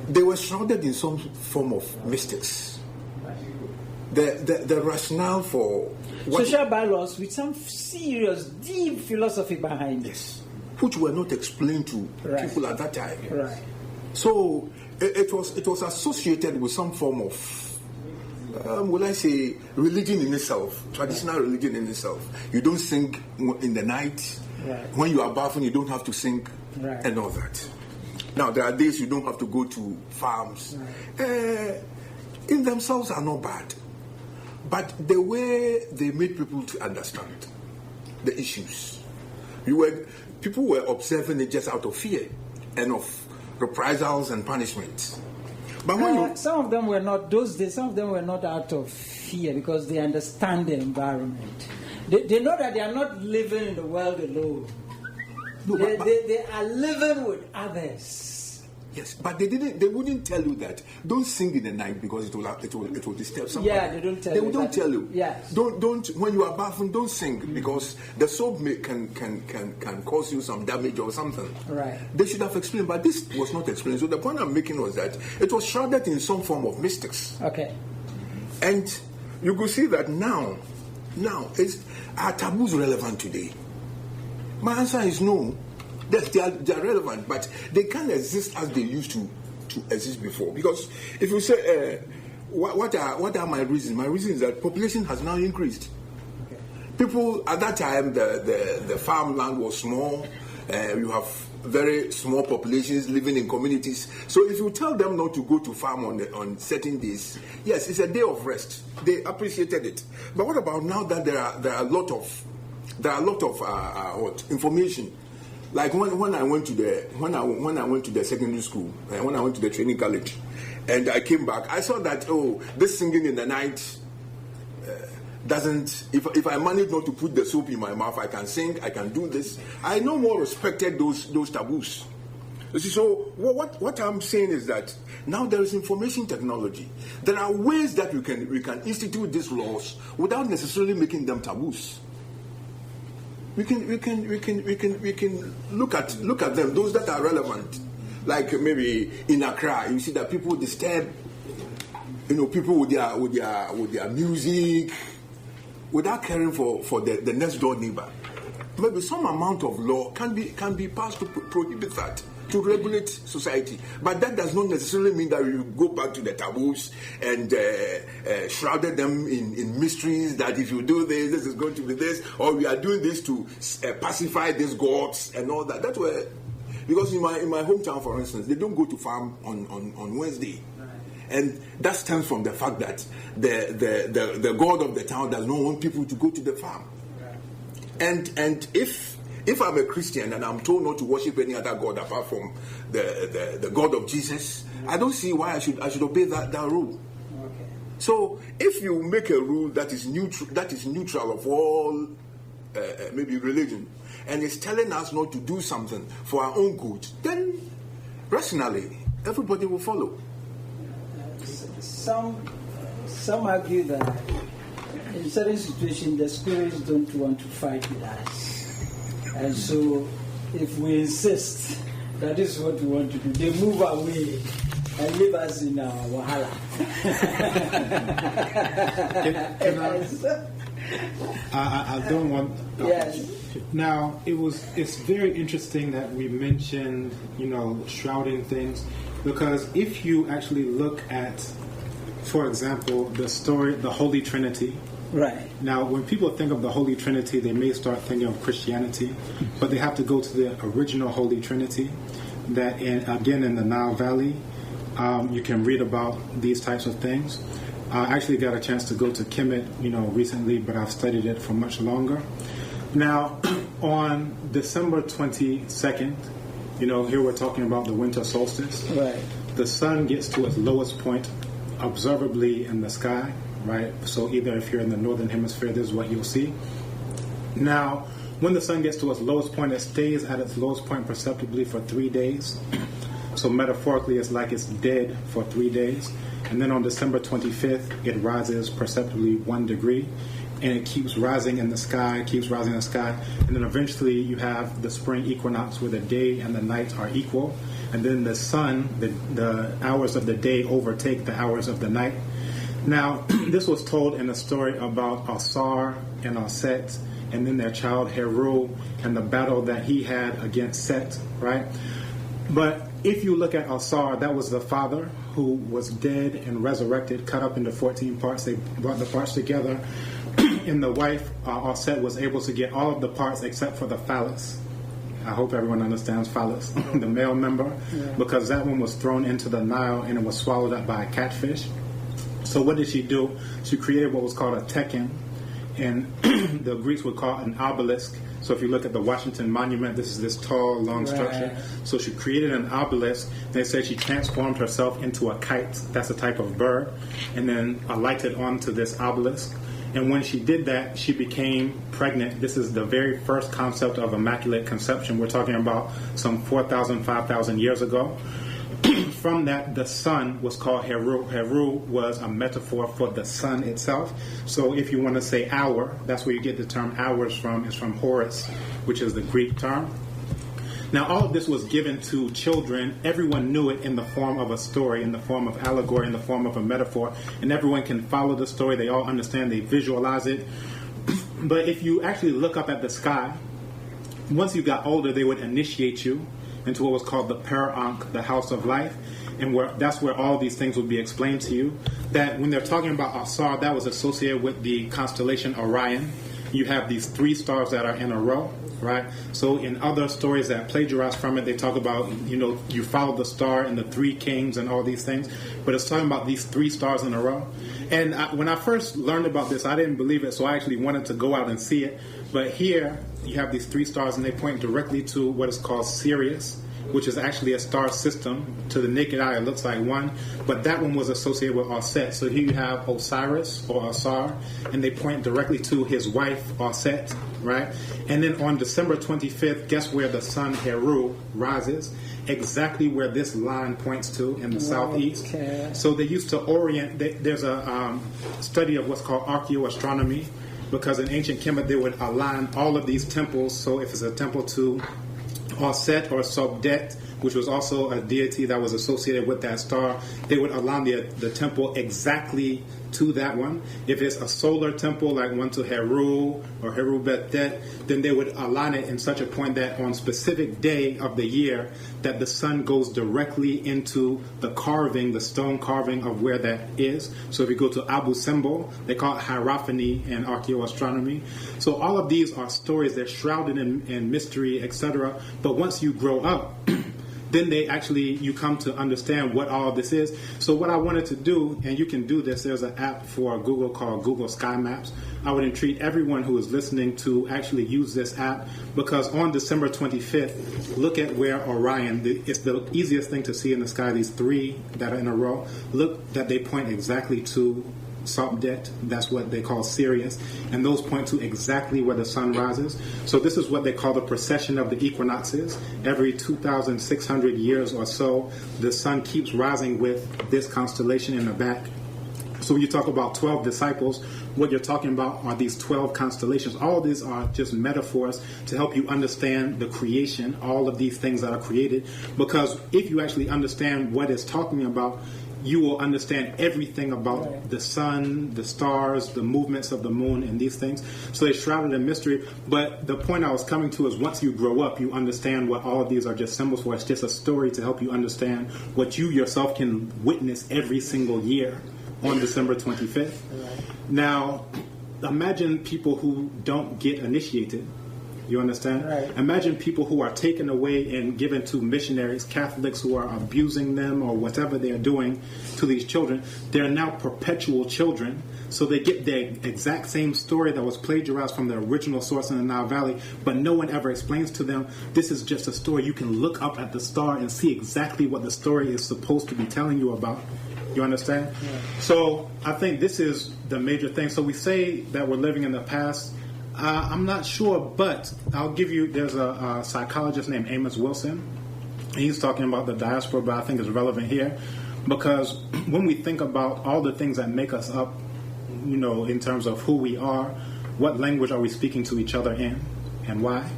they were shrouded in some form of mystics. The rationale for... social bylaws with some serious, deep philosophy behind it. Yes. Which were not explained to people at that time. Right. So it was associated with some form of, will I say, religion in itself, traditional religion in itself. You don't sing in the night. Right. When you are bathing, you don't have to sing and all that. Now, there are days you don't have to go to farms. Right. In themselves are not bad. But the way they made people to understand the issues, people were observing it just out of fear and of reprisals and punishments. But when some of them were not those days. Some of them were not out of fear because they understand the environment. They know that they are not living in the world alone. No, they are living with others. Yes, but they wouldn't tell you that. Don't sing in the night because it will disturb somebody. Yeah, they don't tell you. They don't tell you. Yes. Don't when you are bathing, don't sing because the soap can cause you some damage or something. Right. They should have explained, but this was not explained. So the point I'm making was that it was shrouded in some form of mystics. Okay. And you could see that now are taboos relevant today? My answer is no. They are relevant, but they can't exist as they used to exist before. Because if you say, what are my reasons? My reason is that population has now increased. Okay. People at that time, the farmland was small. You have very small populations living in communities. So if you tell them not to go to farm on certain days, yes, it's a day of rest. They appreciated it. But what about now that there are a lot of information? Like when I went to the secondary school, when I went to the training college, and I came back, I saw that this singing in the night doesn't. If I manage not to put the soap in my mouth, I can sing, I can do this. I no more respected those taboos. You see, so what I'm saying is that now there is information technology. There are ways that we can institute these laws without necessarily making them taboos. We can look at them, those that are relevant. Like maybe in Accra, you see that people disturb, people with their music, without caring for the next door neighbor. Maybe some amount of law can be passed to prohibit that, to regulate society. But that does not necessarily mean that we go back to the taboos and shrouded them in mysteries that if you do this, this is going to be this, or we are doing this to pacify these gods and all that. That's where, because in my hometown, for instance, they don't go to farm on Wednesday. Right. And that stems from the fact that the god of the town does not want people to go to the farm. Right. And if if I'm a Christian and I'm told not to worship any other God apart from the God of Jesus, I don't see why I should obey that rule. Okay. So if you make a rule that is neutral of all maybe religion, and it's telling us not to do something for our own good, then rationally everybody will follow. Some argue that in certain situations the spirits don't want to fight with us, and so if we insist that this is what we want to do, they move away and leave us in our wahala. I don't want. Yes. Now it's very interesting that we mentioned shrouding things, because if you actually look at, for example, the story, the Holy Trinity. Right. Now, when people think of the Holy Trinity, they may start thinking of Christianity, but they have to go to the original Holy Trinity. That again in the Nile Valley, you can read about these types of things. I actually got a chance to go to Kemet, recently, but I've studied it for much longer. Now, on December 22nd, here we're talking about the winter solstice. Right. The sun gets to its lowest point observably in the sky, right? So either if you're in the northern hemisphere, this is what you'll see. Now, when the sun gets to its lowest point, it stays at its lowest point perceptibly for 3 days. So metaphorically, it's like it's dead for 3 days. And then on December 25th, it rises perceptibly 1 degree. And it keeps rising in the sky, And then eventually you have the spring equinox where the day and the night are equal. And then the sun, the hours of the day overtake the hours of the night. Now, this was told in a story about Asar and Aset, and then their child Heru, and the battle that he had against Set, right? But if you look at Asar, that was the father who was dead and resurrected, cut up into 14 parts. They brought the parts together, and the wife, Aset, was able to get all of the parts except for the phallus. I hope everyone understands phallus, the male member, because that one was thrown into the Nile and it was swallowed up by a catfish. So what did she do? She created what was called a tekken, and the Greeks would call it an obelisk. So if you look at the Washington Monument, this is this tall, long structure. So she created an obelisk. They said she transformed herself into a kite. That's a type of bird. And then alighted onto this obelisk. And when she did that, she became pregnant. This is the very first concept of immaculate conception. We're talking about some 4,000, 5,000 years ago. From that, the sun was called Heru. Heru was a metaphor for the sun itself. So if you want to say hour, that's where you get the term hours from. It's from Horus, which is the Greek term. Now, all of this was given to children. Everyone knew it in the form of a story, in the form of allegory, in the form of a metaphor. And everyone can follow the story. They all understand. They visualize it. But if you actually look up at the sky, once you got older, they would initiate you into what was called the Per-Ankh, the house of life. And that's where all these things would be explained to you. That when they're talking about Asar, that was associated with the constellation Orion. You have these 3 stars that are in a row, right? So in other stories that plagiarize from it, they talk about, you follow the star and the 3 kings and all these things. But it's talking about these 3 stars in a row. And when I first learned about this, I didn't believe it, so I actually wanted to go out and see it. But here, you have these 3 stars, and they point directly to what is called Sirius, which is actually a star system. To the naked eye, it looks like one, but that one was associated with Aset. So here you have Osiris or Asar, and they point directly to his wife, Aset, right? And then on December 25th, guess where the sun Heru rises? Exactly where this line points to in the southeast. Okay. So they used to orient, there's a study of what's called archaeoastronomy, because in ancient Kemet they would align all of these temples. So if it's a temple to Aset or Sobdet, which was also a deity that was associated with that star, they would align the temple exactly to that one. If it's a solar temple, like one to Heru or Heru Bet-Det, then they would align it in such a point that on specific day of the year, that the sun goes directly into the carving, the stone carving of where that is. So if you go to Abu Simbel, they call it hierophany in archaeoastronomy. So all of these are stories that are shrouded in mystery, etc. But once you grow up, then you come to understand what all this is. So what I wanted to do, and you can do this, there's an app for Google called Google Sky Maps. I would entreat everyone who is listening to actually use this app, because on December 25th, look at where Orion, it's the easiest thing to see in the sky, these three that are in a row. Look that they point exactly to Sopdet, that's what they call Sirius, and those point to exactly where the sun rises. So this is what they call the precession of the equinoxes. Every 2,600 years or so, the sun keeps rising with this constellation in the back. So when you talk about 12 disciples, what you're talking about are these 12 constellations. All these are just metaphors to help you understand the creation, all of these things that are created. Because if you actually understand what it's talking about, you will understand everything about the sun, the stars, the movements of the moon, and these things. So they're shrouded in mystery. But the point I was coming to is once you grow up, you understand what all of these are just symbols for. It's just a story to help you understand what you yourself can witness every single year on December 25th. Now, imagine people who don't get initiated. You understand? Right. Imagine people who are taken away and given to missionaries, Catholics who are abusing them or whatever they are doing to these children. They're now perpetual children, so they get the exact same story that was plagiarized from the original source in the Nile Valley, but no one ever explains to them, this is just a story. You can look up at the star and see exactly what the story is supposed to be telling you about. You understand? Yeah. So I think this is the major thing. So we say that we're living in the past. I'm not sure, but I'll give you, there's a psychologist named Amos Wilson. He's talking about the diaspora, but I think it's relevant here because when we think about all the things that make us up, you know, in terms of who we are, what language are we speaking to each other in and why?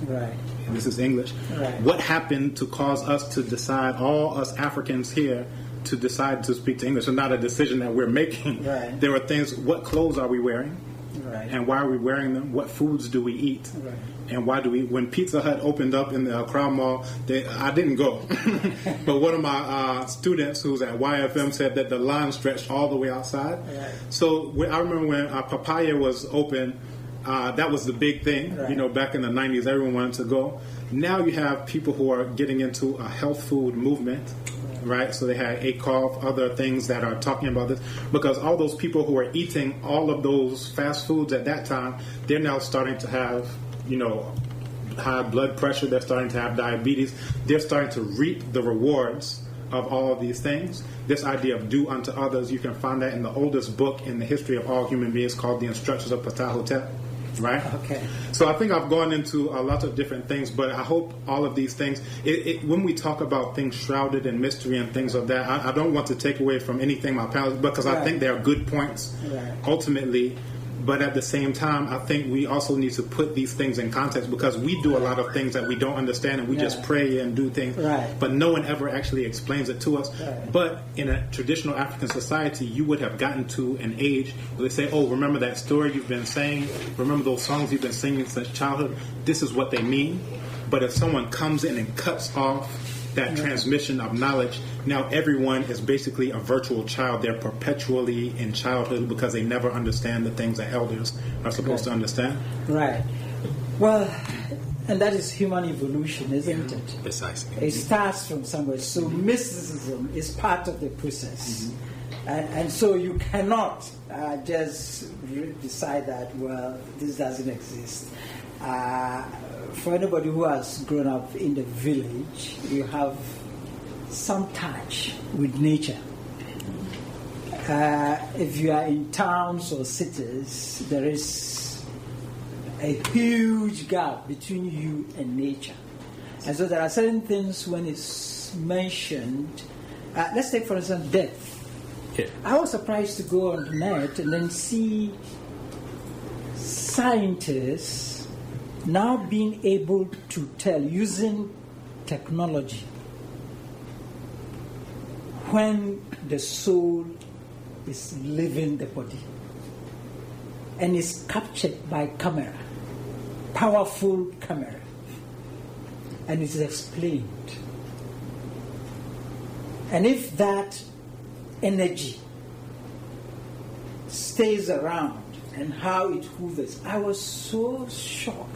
Right. And this is English. Right. What happened to cause us to decide, all us Africans here, to decide to speak to English? It's not a decision that we're making. Right. There are things, what clothes are we wearing? Right. And why are we wearing them? What foods do we eat? Right. And why do we? When Pizza Hut opened up in the Accra Mall, I didn't go, but one of my students who's at YFM said that the line stretched all the way outside. Right. So I remember when Papaya was open, that was the big thing. Right. You know, back in the 90s, everyone wanted to go. Now you have people who are getting into a health food movement. Right, so they had ACOF, other things that are talking about this, because all those people who are eating all of those fast foods at that time, they're now starting to have, you know, high blood pressure, they're starting to have diabetes, they're starting to reap the rewards of all of these things. This idea of do unto others, you can find that in the oldest book in the history of all human beings called The Instructions of Ptahhotep. Right? Okay. So I think I've gone into a lot of different things, but I hope all of these things, when we talk about things shrouded in mystery and things of that, I don't want to take away from anything my panelists, because I think they are good points ultimately. But at the same time, I think we also need to put these things in context, because we do a lot of things that we don't understand and we just pray and do things, but no one ever actually explains it to us. But in a traditional African society, you would have gotten to an age where they say, oh, remember that story you've been saying? Remember those songs you've been singing since childhood? This is what they mean. But if someone comes in and cuts off that transmission of knowledge, now everyone is basically a virtual child. They're perpetually in childhood because they never understand the things that elders are supposed to understand. Right. Well, and that is human evolution, isn't it? Precisely. It starts from somewhere. So mysticism is part of the process. And so you cannot just decide that, well, this doesn't exist. For anybody who has grown up in the village, you have some touch with nature. If you are in towns or cities, there is a huge gap between you and nature. And so there are certain things when it's mentioned. Let's take, for instance, death. Yeah. I was surprised to go on the net and then see scientists now being able to tell, using technology, when the soul is leaving the body and is captured by camera, powerful camera, and it is explained. And if that energy stays around and how it hovers, I was so shocked.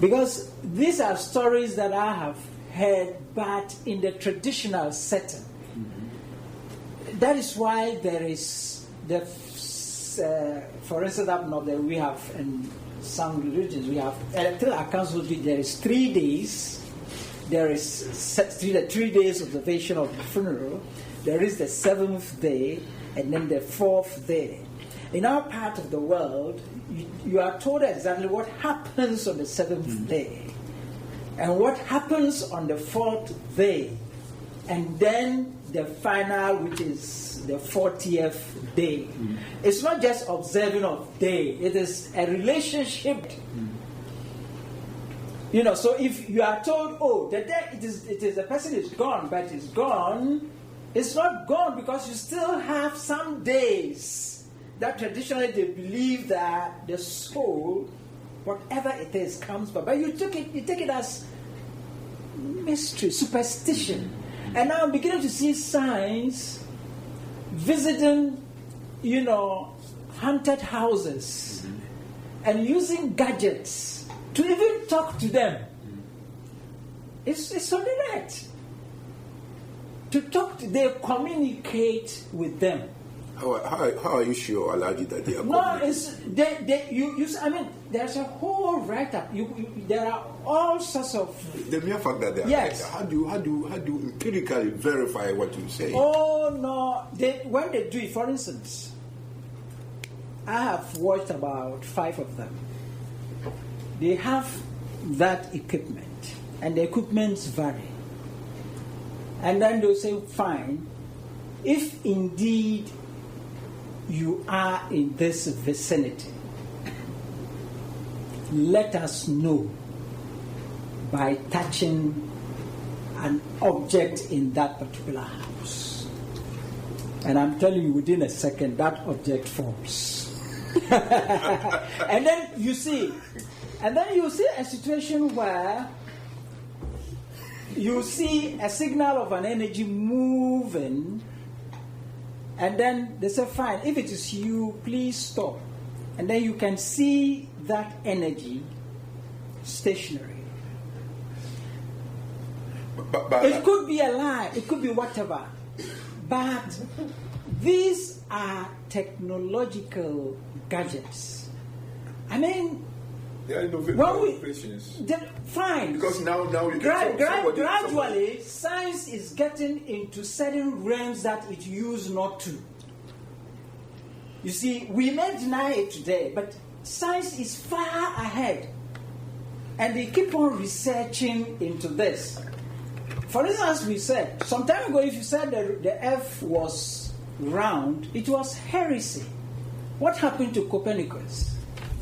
Because these are stories that I have heard, but in the traditional setting. That is why there is for instance, up north there we have in some religions we have electoral accounts. There is 3 days. There is 3 days observation of the funeral. There is the 7th day, and then the 4th day. In our part of the world, you are told exactly what happens on the 7th day, and what happens on the 4th day, and then the final, which is the 40th day. It's not just observing of day, it is a relationship. You know, so if you are told, oh, the day it is the person is gone, but it's gone, it's not gone because you still have some days that traditionally they believe that the soul, whatever it is, comes back. But you take it as mystery, superstition. And now I'm beginning to see signs visiting, haunted houses and using gadgets to even talk to them. It's on the net. They communicate with them. How are you sure, Alaji, that they are? No, there's a whole write-up. There are all sorts of. The mere fact that they are. Yes. How do you empirically verify what you say? Oh no! When they do it, for instance, I have watched about 5 of them. They have that equipment, and the equipments vary. And then they'll say, fine, if indeed you are in this vicinity, let us know by touching an object in that particular house. And I'm telling you, within a second, that object falls. And then you see a situation where you see a signal of an energy moving, and then they say, fine, if it is you, please stop. And then you can see that energy stationary. But it could be a lie, it could be whatever. But these are technological gadgets. I mean, they are innovations. Fine. Because now you can gradually, science is getting into certain realms that it used not to. You see, we may deny it today, but science is far ahead. And they keep on researching into this. For instance, we said, some time ago, if you said the earth was round, it was heresy. What happened to Copernicus?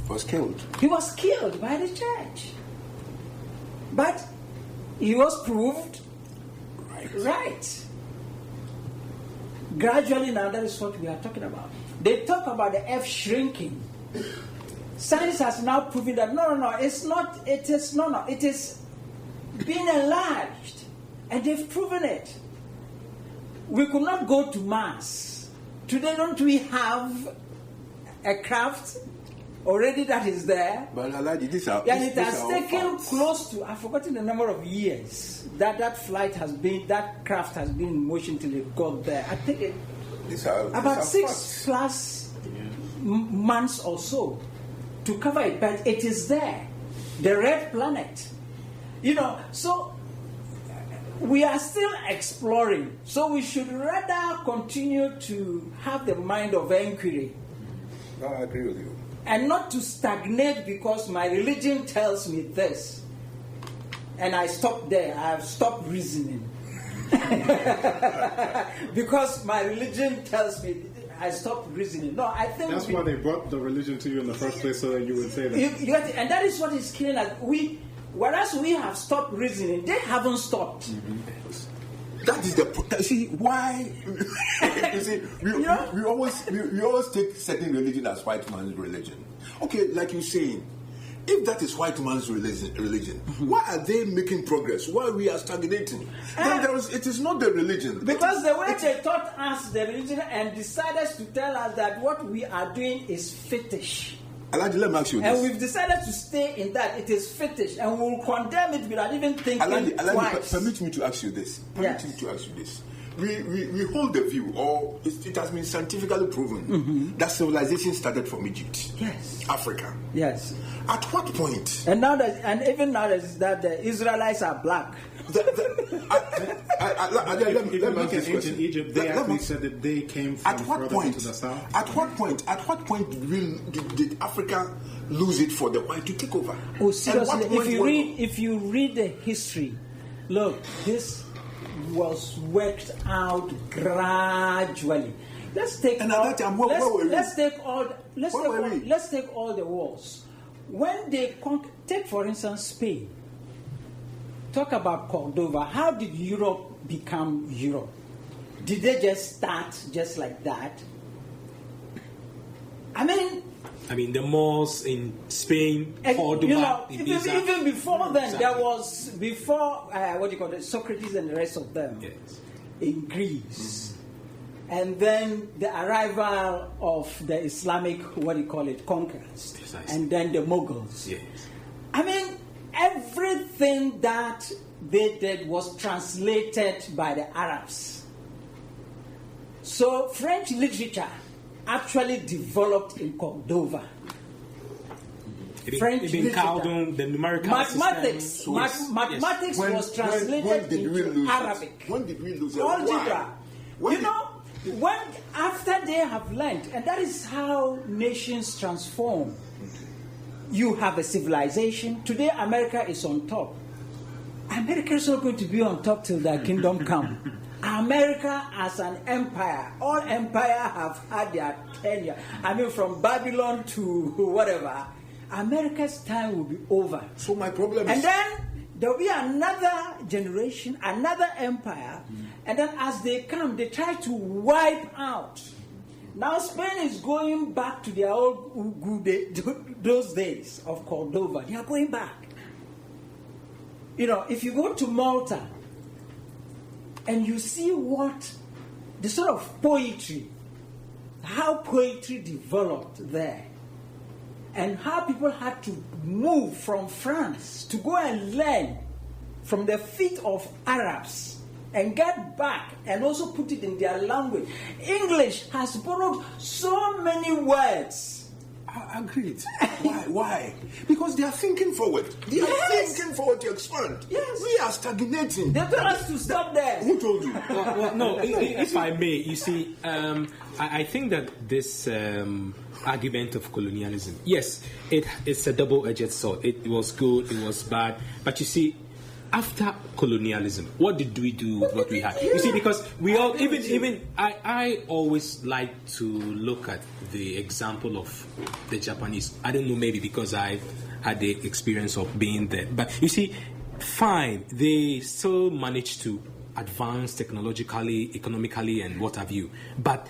Was killed. He was killed by the church. But he was proved right. Gradually now, that is what we are talking about. They talk about the earth shrinking. Science has now proven that it is being enlarged. And they've proven it. We could not go to Mars. Today, don't we have a craft already that is there? But it has taken close to, I've forgotten the number of years that craft has been in motion till it got there. I think about 6+ months or so to cover it, but it is there. The red planet. So we are still exploring. So we should rather continue to have the mind of inquiry. No, I agree with you. And not to stagnate because my religion tells me this. And I stop there. I have stopped reasoning. Because my religion tells me, I stopped reasoning. No, I think that's why they brought the religion to you in the first place, so that you would say that. And that is what is killing us. Whereas we have stopped reasoning, they haven't stopped. Mm-hmm. That is the see why you see we always take certain religion as white man's religion. Okay, like you're saying, if that is white man's religion, why are they making progress? Why we are stagnating? Then it is not the religion. Because the way they taught us the religion and decided to tell us that what we are doing is fetish. Alhaji, let me ask you this. And we've decided to stay in that. It is fetish, and we will condemn it without even thinking twice. Permit me to ask you this. We hold the view, or it has been scientifically proven, that civilization started from Egypt. Yes. Africa. Yes. At what point? And even now that the Israelites are black. Let me look at ancient Egypt. They actually said that they came from further into the south. At what point did Africa lose it for the white to take over? Oh, seriously, if you read the history, look, this was worked out gradually. Let's take all the wars. When they take, for instance, Spain. Talk about Cordova. How did Europe become Europe? Did they just start just like that? I mean, the Moors in Spain, Cordova, even before then, there was Socrates and the rest of them in Greece, and then the arrival of the Islamic conquerors, and then the Mughals. Yes. I mean, everything that they did was translated by the Arabs. So French literature actually developed in Cordova. French literature. The numerical mathematics was translated into Arabic. When did we lose it? Algebra. When after they have learned, and that is how nations transform. You have a civilization. Today, America is on top. America is not going to be on top till their kingdom come. America as an empire, all empire have had their tenure. From Babylon to whatever. America's time will be over. So my problem is... And then there will be another generation, another empire, and then as they come, they try to wipe out. Now Spain is going back to their old good those days of Cordova. They are going back. If you go to Malta and you see what the sort of poetry, how poetry developed there, and how people had to move from France to go and learn from the feet of Arabs and get back and also put it in their language. English has borrowed so many words. Agreed. Why? Because they are thinking forward. They are thinking forward to expand. Yes. We are stagnating. They told us to stop there. Who told you? No, if I may, you see, I think that this argument of colonialism, yes, it's a double-edged sword. It was good, it was bad. But you see, after colonialism, what did we do with what we had? You see, because we all, I always like to look at the example of the Japanese. I don't know, maybe because I had the experience of being there. But you see, fine, they still managed to advance technologically, economically, and what have you. But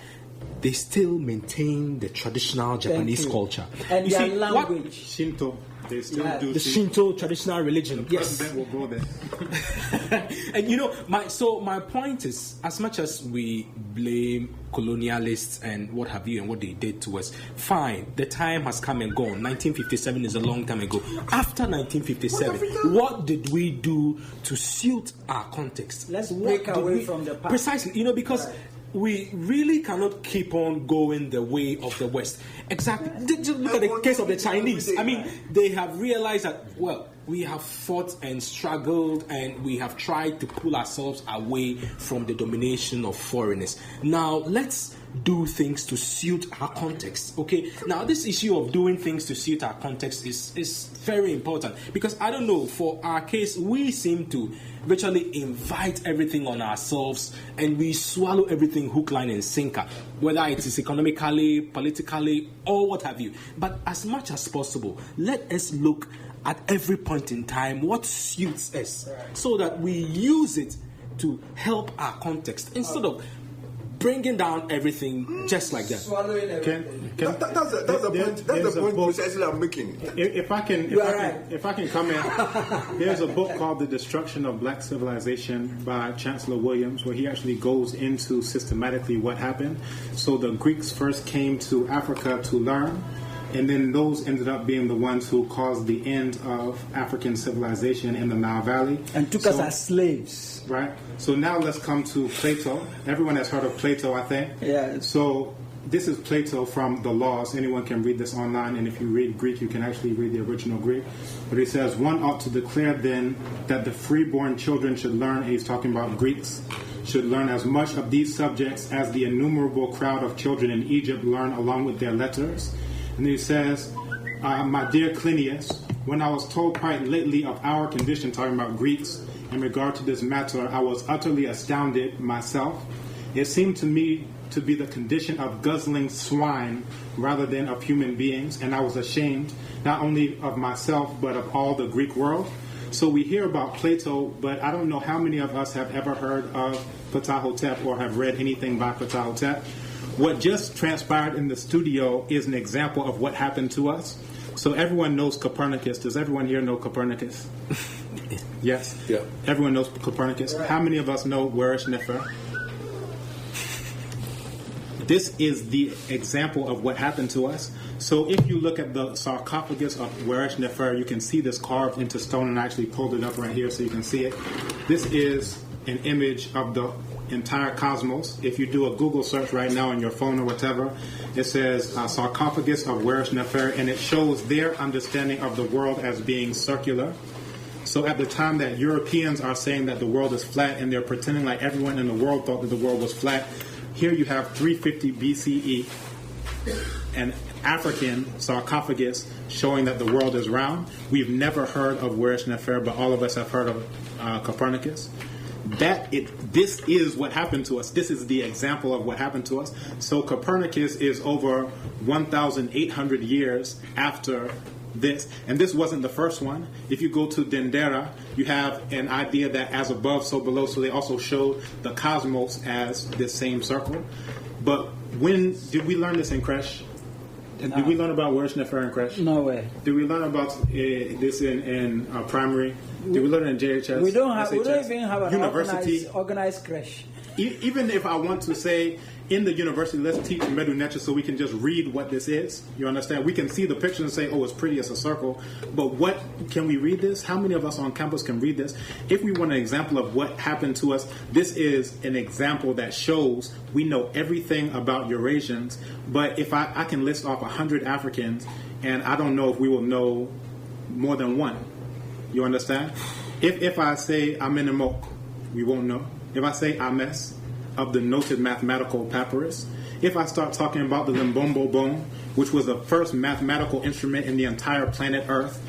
they still maintain the traditional Japanese culture. And you their see, language. Shinto. They still do the Shinto traditional religion. The president will go there. And my point is, as much as we blame colonialists and what have you and what they did to us, fine, the time has come and gone. 1957 is a long time ago. After 1957, what did we do to suit our context? Let's break away from the past. Precisely, because we really cannot keep on going the way of the West. Exactly. Just look at the case of the Chinese. They have realized that, we have fought and struggled and we have tried to pull ourselves away from the domination of foreigners. Now, let's do things to suit our context. Okay? Now, this issue of doing things to suit our context is very important because, I don't know, for our case, we seem to virtually invite everything on ourselves and we swallow everything hook, line, and sinker, whether it is economically, politically, or what have you. But as much as possible, let us look at every point in time what suits us so that we use it to help our context instead of bringing down everything just like that. Swallowing everything. That's the point precisely I'm making. If I can come in, there's a book called The Destruction of Black Civilization by Chancellor Williams, where he actually goes into systematically what happened. So the Greeks first came to Africa to learn. and then those ended up being the ones who caused the end of African civilization in the Nile Valley. And took us as slaves. Right. So now let's come to Plato. Everyone has heard of Plato, I think. Yeah. So this is Plato from the Laws. Anyone can read this online, and if you read Greek, you can actually read the original Greek. But he says, one ought to declare then that the freeborn children should learn, and he's talking about Greeks, should learn as much of these subjects as the innumerable crowd of children in Egypt learn along with their letters. And he says, my dear Clinias, when I was told quite lately of our condition, talking about Greeks, in regard to this matter, I was utterly astounded myself. It seemed to me to be the condition of guzzling swine rather than of human beings, and I was ashamed not only of myself but of all the Greek world. So we hear about Plato, but I don't know how many of us have ever heard of Ptahhotep or have read anything by Ptahhotep. What just transpired in the studio is an example of what happened to us. So everyone knows Copernicus. Does everyone here know Copernicus? Yes? Yeah. Everyone knows Copernicus. Right. How many of us know Weresh Nefer? This is the example of what happened to us. So if you look at the sarcophagus of Weresh Nefer, you can see this carved into stone, and I actually pulled it up right here so you can see it. This is an image of the entire cosmos. If you do a Google search right now on your phone or whatever, it says sarcophagus of Weresh Nefer, and it shows their understanding of the world as being circular. So at the time that Europeans are saying that the world is flat, and they're pretending like everyone in the world thought that the world was flat, here you have 350 BCE, an African sarcophagus showing that the world is round. We've never heard of Weresh Nefer, but all of us have heard of Copernicus. This is what happened to us. This is the example of what happened to us. So Copernicus is over 1,800 years after this, and this wasn't the first one. If you go to Dendera, you have an idea that as above, so below. So they also showed the cosmos as this same circle. But when did we learn this in Kresh? Did we learn about Weresh Nefer in Kresh? No way. Did we learn about this in primary? Did we learn it in JHS? We don't even have an university organized crash. Even if I want to say in the university, let's teach Medu Necha so we can just read what this is. You understand? We can see the picture and say, oh, it's pretty, it's a circle. But what, can we read this? How many of us on campus can read this? If we want an example of what happened to us, this is an example that shows we know everything about Eurasians. But if I can list off 100 Africans, and I don't know if we will know more than one. You understand? If I say Amenemok, we won't know. If I say Ames, of the noted mathematical papyrus, if I start talking about the Limbombo bone, which was the first mathematical instrument in the entire planet Earth,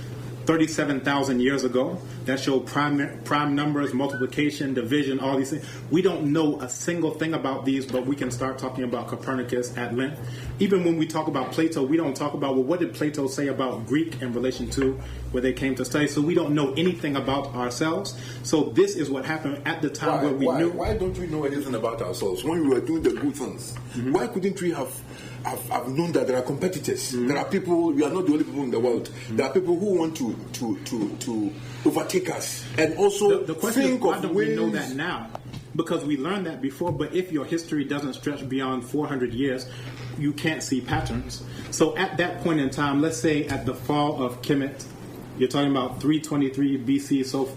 37,000 years ago, that showed prime numbers, multiplication, division, all these things. We don't know a single thing about these, but we can start talking about Copernicus at length. Even when we talk about Plato, we don't talk about, well, what did Plato say about Greek in relation to where they came to study? So we don't know anything about ourselves. So this is what happened at the time where we knew. Why don't we know anything about ourselves when we were doing the good things? Mm-hmm. Why couldn't we have known that there are competitors? Mm-hmm. There are people. We are not the only people in the world. Mm-hmm. There are people who want to overtake us, and also the question is, why don't we know that now? Because we learned that before. But if your history doesn't stretch beyond 400 years, you can't see patterns. So at that point in time, let's say at the fall of Kemet, you're talking about 323 BC, so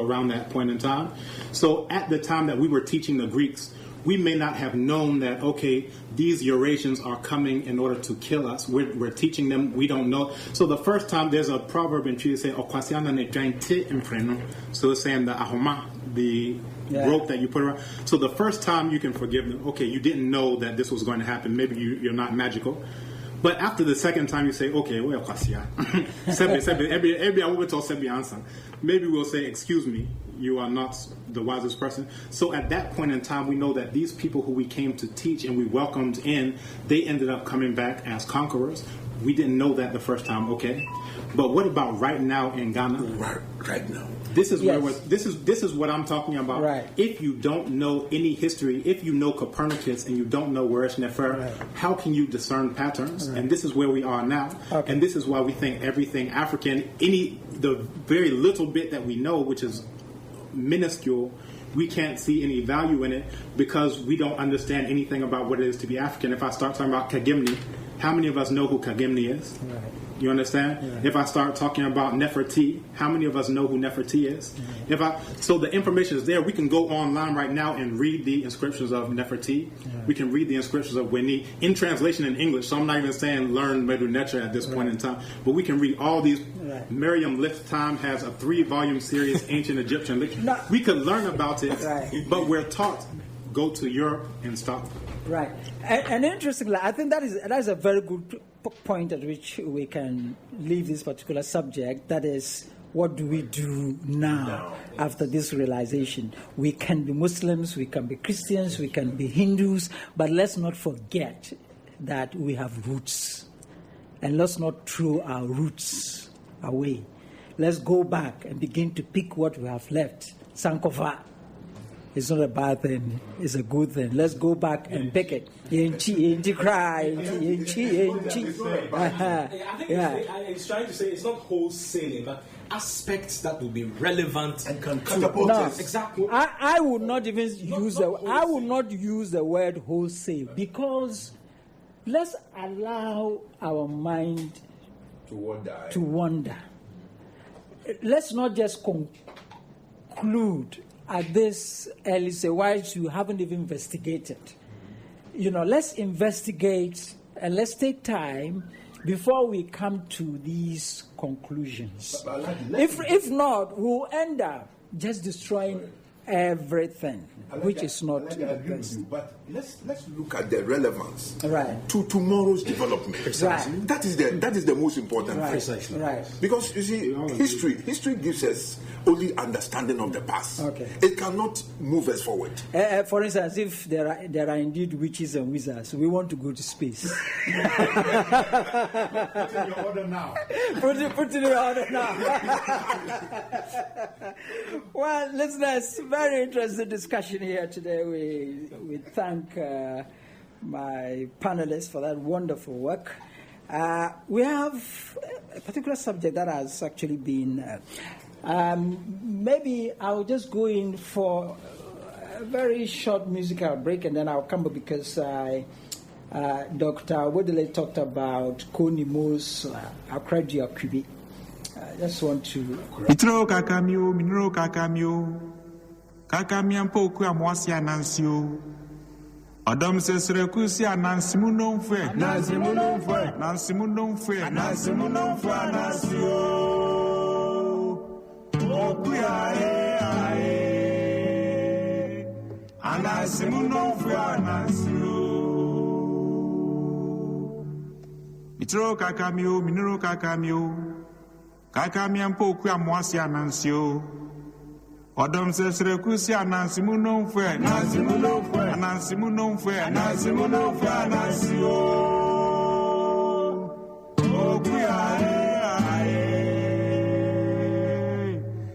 around that point in time. So at the time that we were teaching the Greeks, we may not have known that, okay, these Eurasians are coming in order to kill us. We're teaching them, we don't know. So the first time, there's a proverb in Twi that says, so it's saying the ahoma, the rope that you put around. So the first time you can forgive them, okay, you didn't know that this was going to happen. Maybe you're not magical. But after the second time, you say, okay, well, maybe we'll say, excuse me, you are not the wisest person. So at that point in time, we know that these people who we came to teach and we welcomed in, they ended up coming back as conquerors. We didn't know that the first time, okay? But what about right now in Ghana? Right now. This is this is what I'm talking about. Right. If you don't know any history, if you know Copernicus and you don't know Weresh Nefer, how can you discern patterns? Right. And this is where we are now. Okay. And this is why we think everything African, the very little bit that we know, which is minuscule, we can't see any value in it because we don't understand anything about what it is to be African. If I start talking about Kagimni, how many of us know who Kagimni is? Right. You understand? Yeah. If I start talking about Nefertiti, how many of us know who Nefertiti is? Yeah. So the information is there. We can go online right now and read the inscriptions of Nefertiti. Yeah. We can read the inscriptions of Winnie in translation in English. So I'm not even saying learn Medu Neter at this point in time, but we can read all these. Right. Miriam Lifetime has a 3-volume series, Ancient Egyptian literature. No. We could learn about it, but we're taught go to Europe and stop. Right. And interestingly, I think that is a very good point at which we can leave this particular subject. That is, what do we do now after this realization? We can be Muslims, we can be Christians, we can be Hindus, but let's not forget that we have roots. And let's not throw our roots away. Let's go back and begin to pick what we have left. Sankofa. It's not a bad thing. It's a good thing. Let's go back and pick it. I think it's trying to say it's not wholesaling, but aspects that will be relevant and can catapult us. Exactly. I would not even use the word wholesale, because let's allow our mind to wander. Let's not just conclude at this early stage, whilst you haven't even investigated. Let's investigate and let's take time before we come to these conclusions. If not, we'll end up just destroying everything, which is not the best. But let's look at the relevance to tomorrow's development. Precisely. That is the most important thing. Precisely. Right. Because you see, history gives us only understanding of the past. Okay. It cannot move us forward. For instance, if there are indeed witches and wizards, we want to go to space. Put in your order now. Put in your order now. Well, listeners, very interesting discussion here today. We thank my panelists for that wonderful work. We have a particular subject that has actually been... maybe I'll just go in for a very short musical break, and then I'll come back because Dr. Wodele talked about Konimo's Akradia Kubi. I just want to... Mitro kakamio, minro kakamio, kakamiampo kwa mwasi anansio. Adam sesre kusi anansimu nonfe, nansimu nonfe, nansimu nonfe, nansimu nonfe anansio. Okuya ae, anansimu nonfe anansio. Mitro kakamio, minro kakamio. Kakamiampo kwa mwasi anansio. Odom sesre kusi anansimu nonfe, nansimu nonfe, anansimu nonfe, anansimu nonfe anansio. Okuya ae,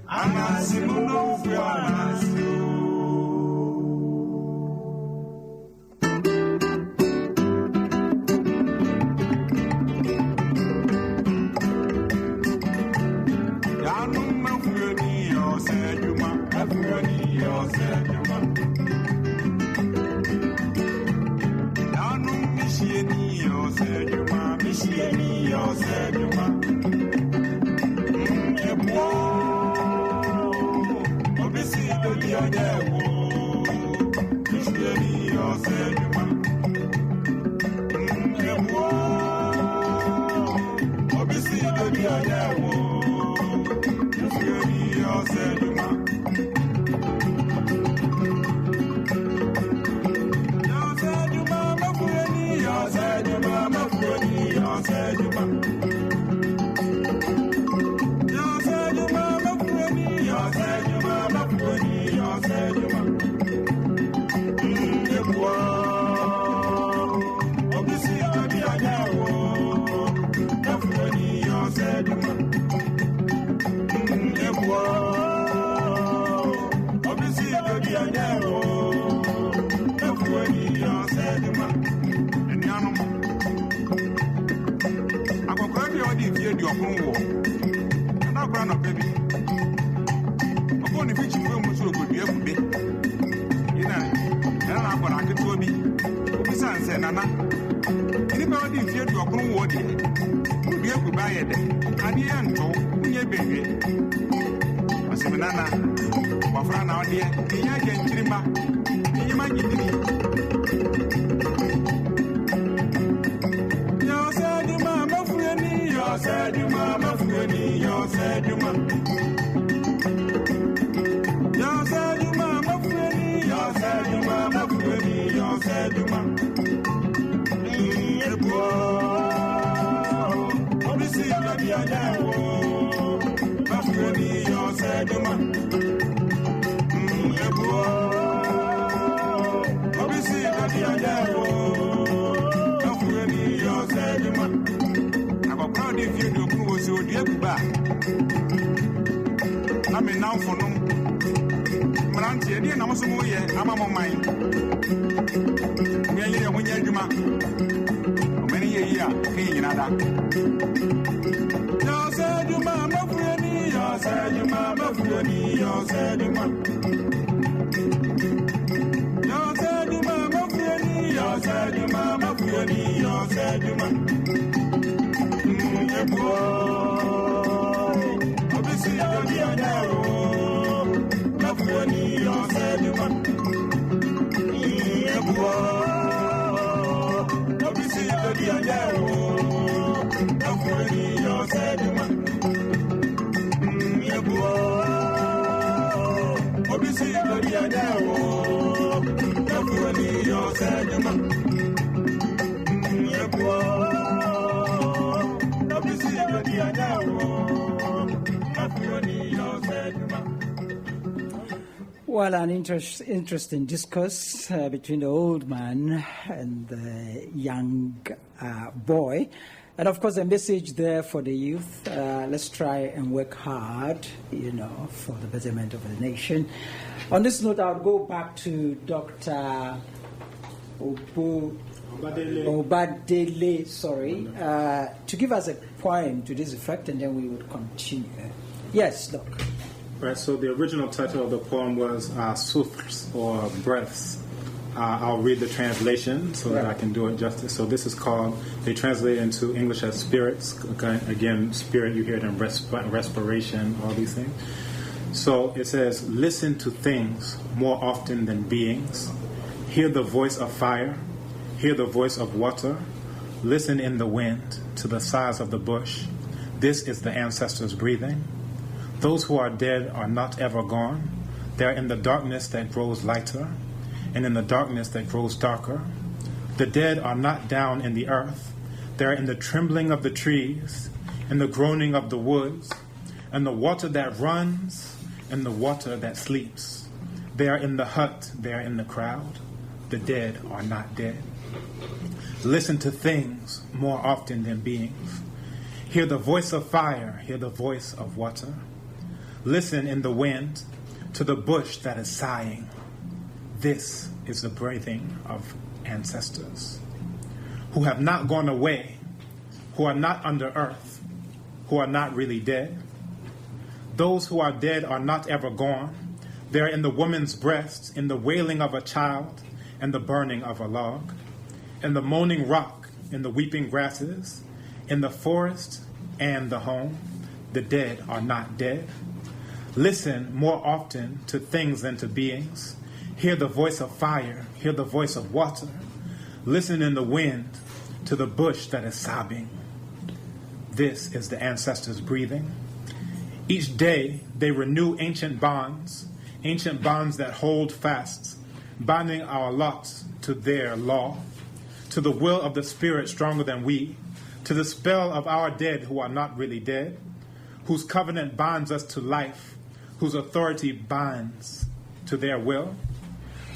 anansimu nonfe anansio. You're yede ade ento nye bewe asemenana wafra na ode nya gentirima nye magidiri yo seduma mafueni yo seduma mafueni yo seduma yo seduma mafueni yo seduma mafueni yo seduma obisi la bianya wo mafueni yo seduma obisi la bianya wo mafueni yo seduma akokra de fi do ku wo si odi akuba na me now for no Mranti, edi na musu mu ye ama mo mai. Me ye ho nya adwuma. O meni ye yi a ke nyina da. Yo se adwuma mafueni, yo se adwuma mafueni, yo se adwuma. Yo se adwuma mafueni, yo se adwuma mafueni, yo se adwuma. Ye bo. Obisi ya dia da o. Mafueni yo seduma yebo obisi yo dia jawo mafueni yo seduma yebo obisi yo dia jawo mafueni yo seduma yebo obisi yo dia jawo mafueni yo seduma. Well, an interesting discourse between the old man and the young boy. And of course, a message there for the youth. Let's try and work hard, for the betterment of the nation. On this note, I'll go back to Dr. Obadele, to give us a poem to this effect, and then we would continue. Yes, Doc. Right, so the original title of the poem was Sufrs, or Breaths. I'll read the translation so that I can do it justice. So this is called, they translate it into English as spirits. Okay? Again, spirit, you hear it in respiration, all these things. So it says, listen to things more often than beings. Hear the voice of fire. Hear the voice of water. Listen in the wind to the sighs of the bush. This is the ancestors' breathing. Those who are dead are not ever gone. They are in the darkness that grows lighter, and in the darkness that grows darker. The dead are not down in the earth. They are in the trembling of the trees, in the groaning of the woods, and the water that runs, and the water that sleeps. They are in the hut, they are in the crowd. The dead are not dead. Listen to things more often than beings. Hear the voice of fire, hear the voice of water. Listen in the wind to the bush that is sighing. This is the breathing of ancestors who have not gone away, who are not under earth, who are not really dead. Those who are dead are not ever gone. They are in the woman's breast, in the wailing of a child, and the burning of a log, in the moaning rock, in the weeping grasses, in the forest and the home. The dead are not dead. Listen more often to things than to beings. Hear the voice of fire. Hear the voice of water. Listen in the wind to the bush that is sobbing. This is the ancestors' breathing. Each day they renew ancient bonds that hold fast, binding our lots to their law, to the will of the spirit stronger than we, to the spell of our dead who are not really dead, whose covenant binds us to life, whose authority binds to their will,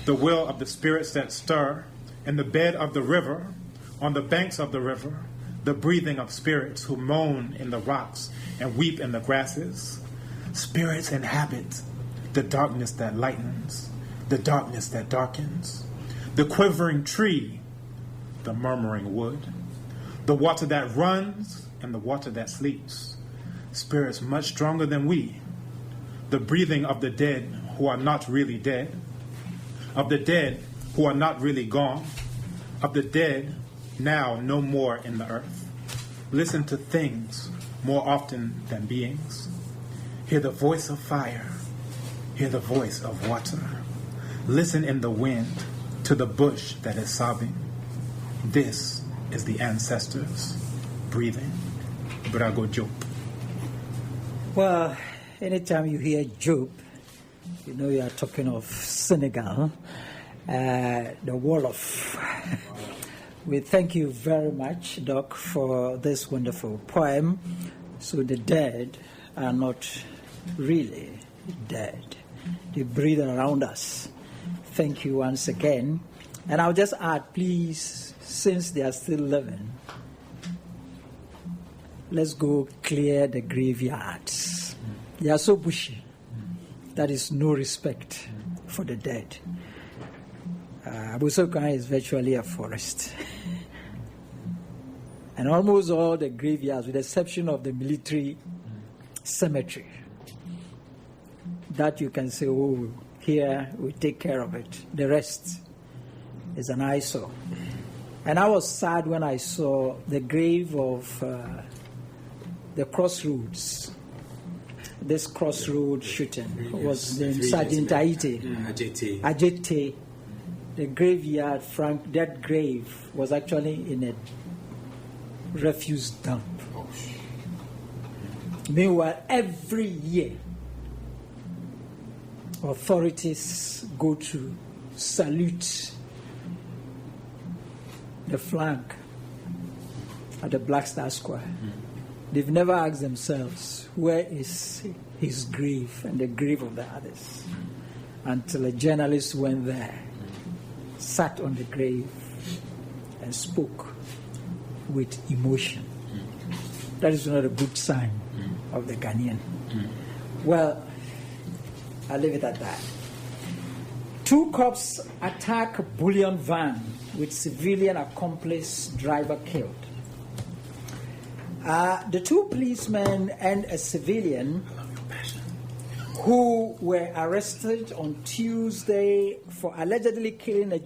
the will of the spirits that stir in the bed of the river, on the banks of the river, the breathing of spirits who moan in the rocks and weep in the grasses. Spirits inhabit the darkness that lightens, the darkness that darkens, the quivering tree, the murmuring wood, the water that runs and the water that sleeps. Spirits much stronger than we, the breathing of the dead who are not really dead, of the dead who are not really gone, of the dead now no more in the earth. Listen to things more often than beings. Hear the voice of fire. Hear the voice of water. Listen in the wind to the bush that is sobbing. This is the ancestors breathing. Brago Job. Well, anytime you hear Job, you know you are talking of Senegal, the Wolof. We thank you very much, Doc, for this wonderful poem. So the dead are not really dead. They breathe around us. Thank you once again. And I'll just add, please, since they are still living, let's go clear the graveyards. They are so bushy. That is no respect for the dead. Abusokan is virtually a forest. And almost all the graveyards, with the exception of the military cemetery, that you can say, oh, here we take care of it. The rest is an eyesore. And I was sad when I saw the grave of the Crossroads. This crossroad shooting was named Sergeant Ajete. The graveyard, that grave was actually in a refuse dump. Meanwhile, every year, authorities go to salute the flag at the Black Star Square. They've never asked themselves, where is his grave and the grave of the others? Until a journalist went there, sat on the grave, and spoke with emotion. That is not a good sign of the Ghanaian. Well, I'll leave it at that. 2 cops attack bullion van with civilian accomplice driver killed. The 2 policemen and a civilian who were arrested on Tuesday for allegedly killing a